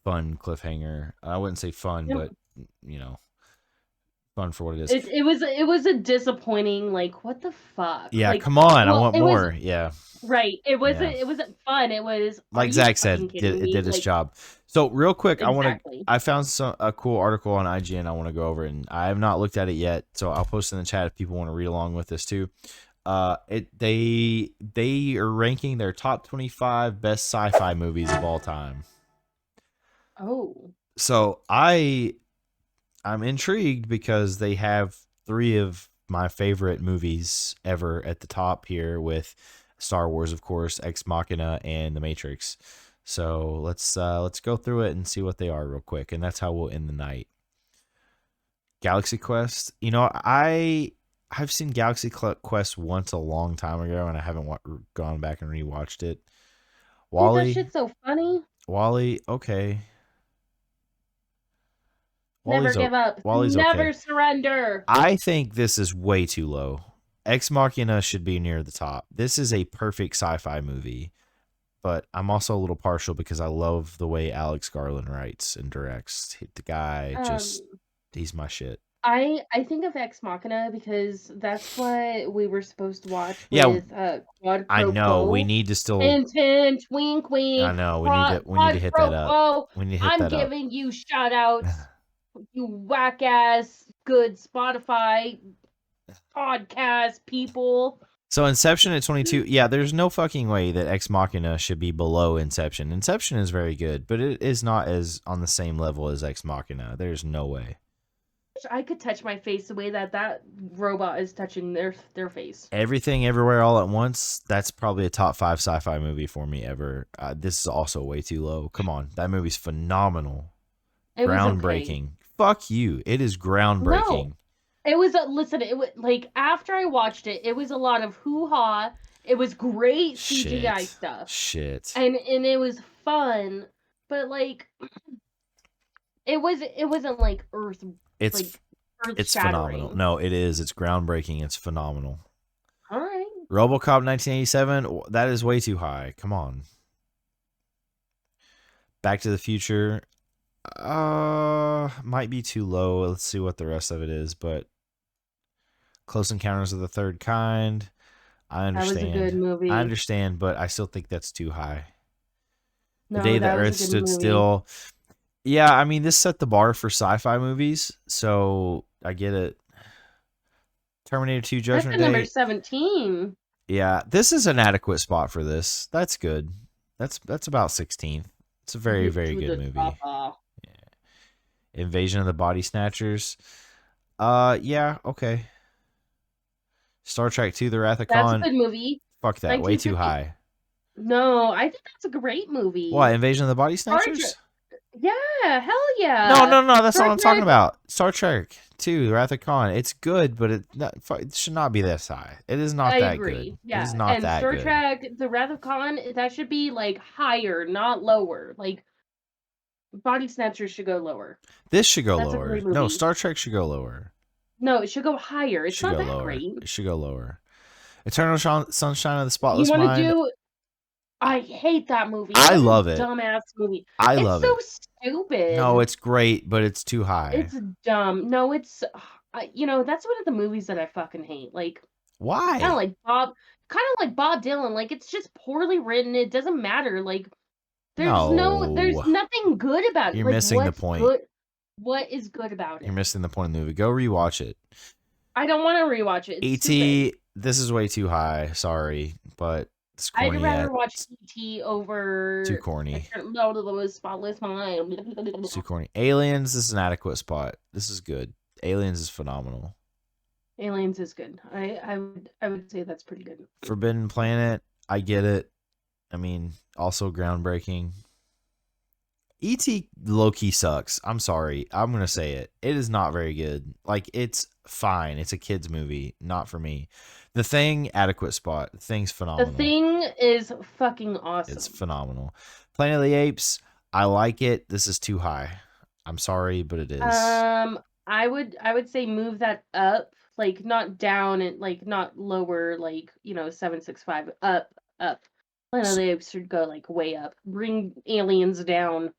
fun cliffhanger. I wouldn't say fun, yeah. but you know, fun for what it is. It was a disappointing, like, what the fuck? Yeah, Like, come on, I well, want it was more. Yeah, right. yeah. It wasn't fun. It was, are Like you Zach fucking said, kidding it me? did its Like, job. So real quick, exactly. I found a cool article on IGN I want to go over, and I have not looked at it yet, so I'll post in the chat if people want to read along with this too. They are ranking their top 25 best sci-fi movies of all time. Oh, So I'm intrigued because they have 3 of my favorite movies ever at the top here, with Star Wars, of course, Ex Machina, and The Matrix. So let's go through it and see what they are real quick, and that's how we'll end the night. Galaxy Quest. You know, I've seen Galaxy Quest once a long time ago, and I haven't gone back and rewatched it. dude, that Wally, shit's so funny. okay. Never Wally's give up. Wally's Never okay. surrender. I think this is way too low. Ex Machina should be near the top. This is a perfect sci-fi movie, but I'm also a little partial because I love the way Alex Garland writes and directs. The guy Um, he's my shit. I think of Ex Machina because that's what we were supposed to watch Yeah, with Quad I Pro know. We Quo. need to still. Hint, hint, wink, I wink. know. We need to Quad hit that Pro up. Quo. We need to hit I'm that up. giving you shout outs, you whack ass good Spotify podcast people. So Inception at 22. Yeah, there's no fucking way that Ex Machina should be below Inception. Inception is very good, but it is not as on the same level as Ex Machina. There's no way. I could touch my face the way that robot is touching their face. Everything Everywhere All at Once, that's probably a top 5 sci-fi movie for me ever. This is also way too low. Come on, that movie's phenomenal. It was Groundbreaking. okay. Fuck you. It is groundbreaking. No, it was listen. It was like after I watched it, it was a lot of hoo ha, It was great CGI Shit. stuff. Shit. And it was fun, but like it wasn't like It's earth phenomenal. shattering. No, it is. It's groundbreaking. It's phenomenal. All right. RoboCop 1987, that is way too high. Come on. Back to the Future, might be too low. Let's see what the rest of it is, but Close Encounters of the Third Kind, I understand. That was a good movie. I understand, but I still think that's too high. No, The Day the that was a Earth good Stood movie. Still. Yeah, I mean, this set the bar for sci-fi movies, so I get it. Terminator 2 That's Judgment at number Day. 17. Yeah, this is an adequate spot for this. That's good. That's about 16th. It's a very, very good movie. Yeah. Invasion of the Body Snatchers. Yeah, okay. Star Trek 2, The Wrath of That's a Khan. good movie. Fuck that. Way too 1950. high. No, I think that's a great movie. What, Invasion of the Body Star Snatchers? Yeah, hell yeah. No, that's Star not what I'm talking Trek- about. Star Trek 2, The Wrath of Khan. It's good, but it should not be this high. It is not I that agree. good. Yeah. It is not and that Star good. Trek, The Wrath of Khan, that should be like higher, not lower. Like Body Snatchers should go lower. This should go That's a lower. great No, movie. Star Trek should go lower. No, it should go higher. It It's should not go that lower. great. It should go lower. Eternal Sunshine of the You Spotless want to Mind. do? I hate that movie. I That's a love it. Dumbass movie. I It's love so it. stupid. No, it's great, but it's too high. It's dumb. No, it's that's one of the movies that I fucking hate. Like Why? kind of like Bob Dylan. Like it's just poorly written. It doesn't matter. Like there's there's No. nothing good about it. You're Like, missing the what's point. Good, what is good about it? You're missing the point of the movie. Go rewatch it. I don't want to rewatch it. It's E.T., stupid. this is way too high. Sorry, but it's corny. I'd rather yet. watch E.T. over Too corny. No, the Spotless Mind. It's too corny. Aliens, this is an adequate spot. This is good. Aliens is phenomenal. Aliens is good. I would say that's pretty good. Forbidden Planet, I get it. I mean, also groundbreaking. E.T. low-key sucks. I'm sorry. I'm going to say it. It is not very good. Like, it's fine. It's a kid's movie. Not for me. The Thing, adequate spot. The Thing's phenomenal. The Thing is fucking awesome. It's phenomenal. Planet of the Apes, I like it. This is too high. I'm sorry, but it is. I would say move that up, like not down and like not lower, like 765 up. Planet of the Apes should go like way up. Bring Aliens down.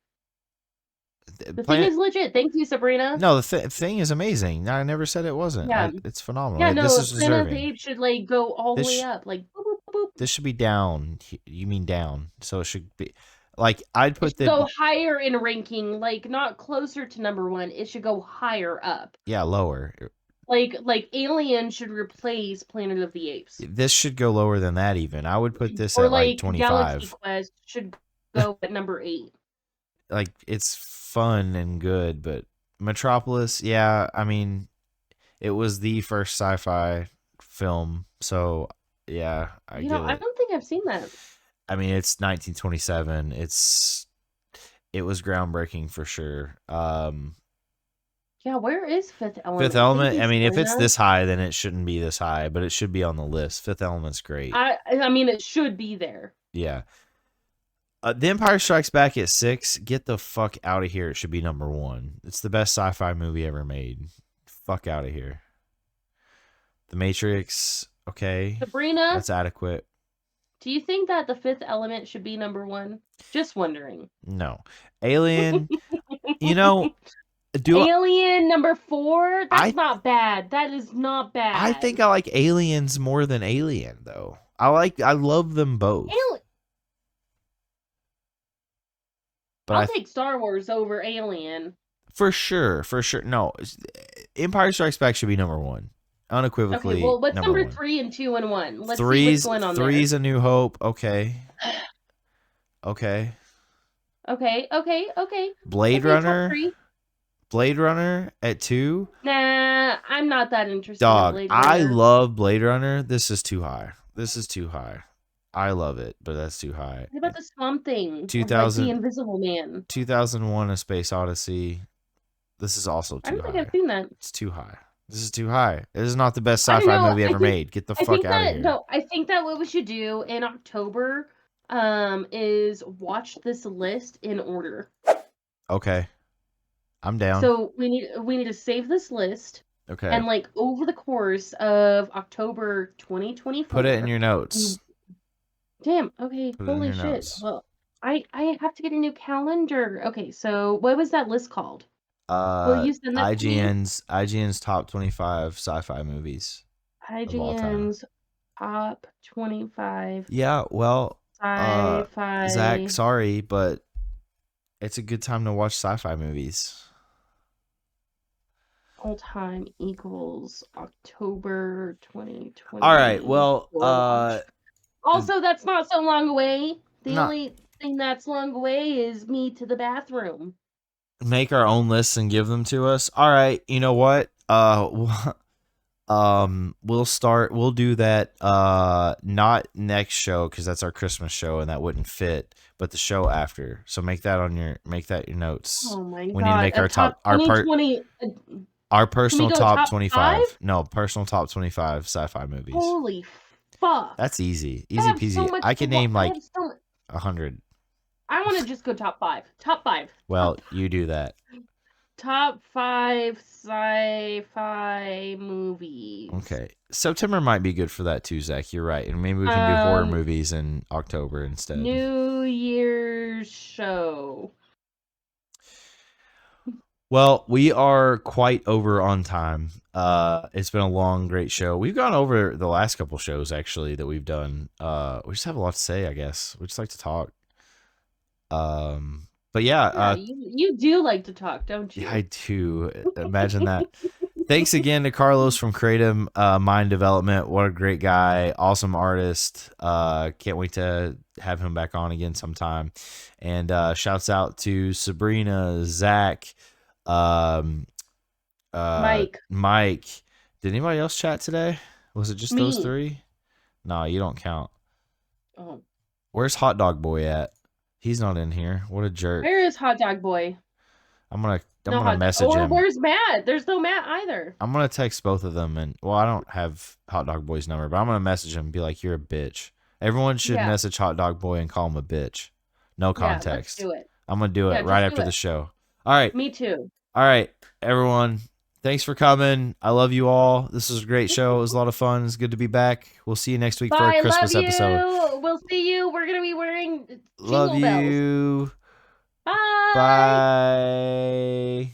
The Thing is legit. Thank you, Sabrina. No, the Thing is amazing. I never said it wasn't. Yeah. It's phenomenal. Yeah, no, this is Planet of the deserving. Apes should like go all the way up, like boop, boop, boop. This should be down. You mean down? So it should be like I'd put go higher in ranking, like not closer to number 1. It should go higher up. Yeah, lower. Like Alien should replace Planet of the Apes. This should go lower than that even. I would put this or at like 25. Galaxy Quest should go at number 8. Like it's fun and good, but Metropolis, yeah, I mean, it was the first sci-fi film, so yeah, I get it. I don't think I've seen that. I mean, it's 1927. It was groundbreaking for sure. Yeah, where is Fifth Element? Fifth Element. I mean, if it's this high, then it shouldn't be this high, but it should be on the list. Fifth Element's great. I mean, it should be there. Yeah. The Empire Strikes Back at 6. Get the fuck out of here. It should be number 1. It's the best sci-fi movie ever made. Fuck out of here. The Matrix. Okay. Sabrina. That's adequate. Do you think that the Fifth Element should be number 1? Just wondering. No. Alien. Alien number 4? That's not bad. That is not bad. I think I like Aliens more than Alien, though. I love them both. But I'll take Star Wars over Alien. For sure. No. Empire Strikes Back should be number 1. Unequivocally. Okay, well, what's number 1. 3 and 2 and 1? Let's see what's going on there. 3's A New Hope. Okay. Okay. Okay. Blade Runner. Blade Runner at 2. Nah, I'm not that interested Dog, in Blade Runner. I love Blade Runner. This is too high. I love it, but that's too high. What about the Swamp Thing? 2000 The Invisible Man. 2001: A Space Odyssey. This is also too high. I don't think I've seen that. It's too high. This is too high. This is not the best I don't sci-fi know. movie ever made. Get the fuck out of here. I think that what we should do in October is watch this list in order. Okay. I'm down. So we need to save this list. Okay. And like over the course of October 2024. Put it in your notes. Damn, okay. Put it in Holy your shit. notes. Well, I have to get a new calendar. Okay, so what was that list called? Will you send that to me? IGN's top 25 sci-fi movies. IGN's top 25 Yeah, well, sci-fi. Zach, sorry, but it's a good time to watch sci-fi movies. All time equals October 2020. All right, well, also that's not so long away. The only thing that's long away is me to the bathroom. Make our own lists and give them to us. All right, you know what? We'll do that not next show because that's our Christmas show and that wouldn't fit, but the show after. So make that your notes. Oh my god. We need to make our top our personal top 25. No, personal top 25 sci-fi movies. Holy fuck. That's easy. Easy peasy. I can name like 100. I want to just go top 5. Top 5. Well, you do that. Top 5 sci-fi movies. Okay. September might be good for that too, Zach. You're right. And maybe we can do horror movies in October instead. New Year's show. Well, we are quite over on time. It's been a long, great show. We've gone over the last couple shows actually that we've done. We just have a lot to say, I guess. We just like to talk. But yeah, you do like to talk, don't you? Yeah, I do. Imagine that. Thanks again to Carlos from Kratom Mind Development. What a great guy, awesome artist. Can't wait to have him back on again sometime. And shouts out to Sabrina, Zach, Mike. Did anybody else chat today? Was it just those 3? No, you don't count. Oh. Where's Hot Dog Boy at? He's not in here. What a jerk. Where is Hot Dog Boy? I'm gonna message him. Where's Matt? There's no Matt either. I'm gonna text both of them, and well, I don't have Hot Dog Boy's number, but I'm gonna message him and be like, "You're a bitch." Everyone should message Hot Dog Boy and call him a bitch. No context. Yeah, let's do it. I'm gonna do it right after the show. All right. Me too. All right, everyone. Thanks for coming. I love you all. This was a great show. It was a lot of fun. It's good to be back. We'll see you next week for our Christmas episode. We'll see you. We're gonna be wearing Love you. bells. Bye. Bye.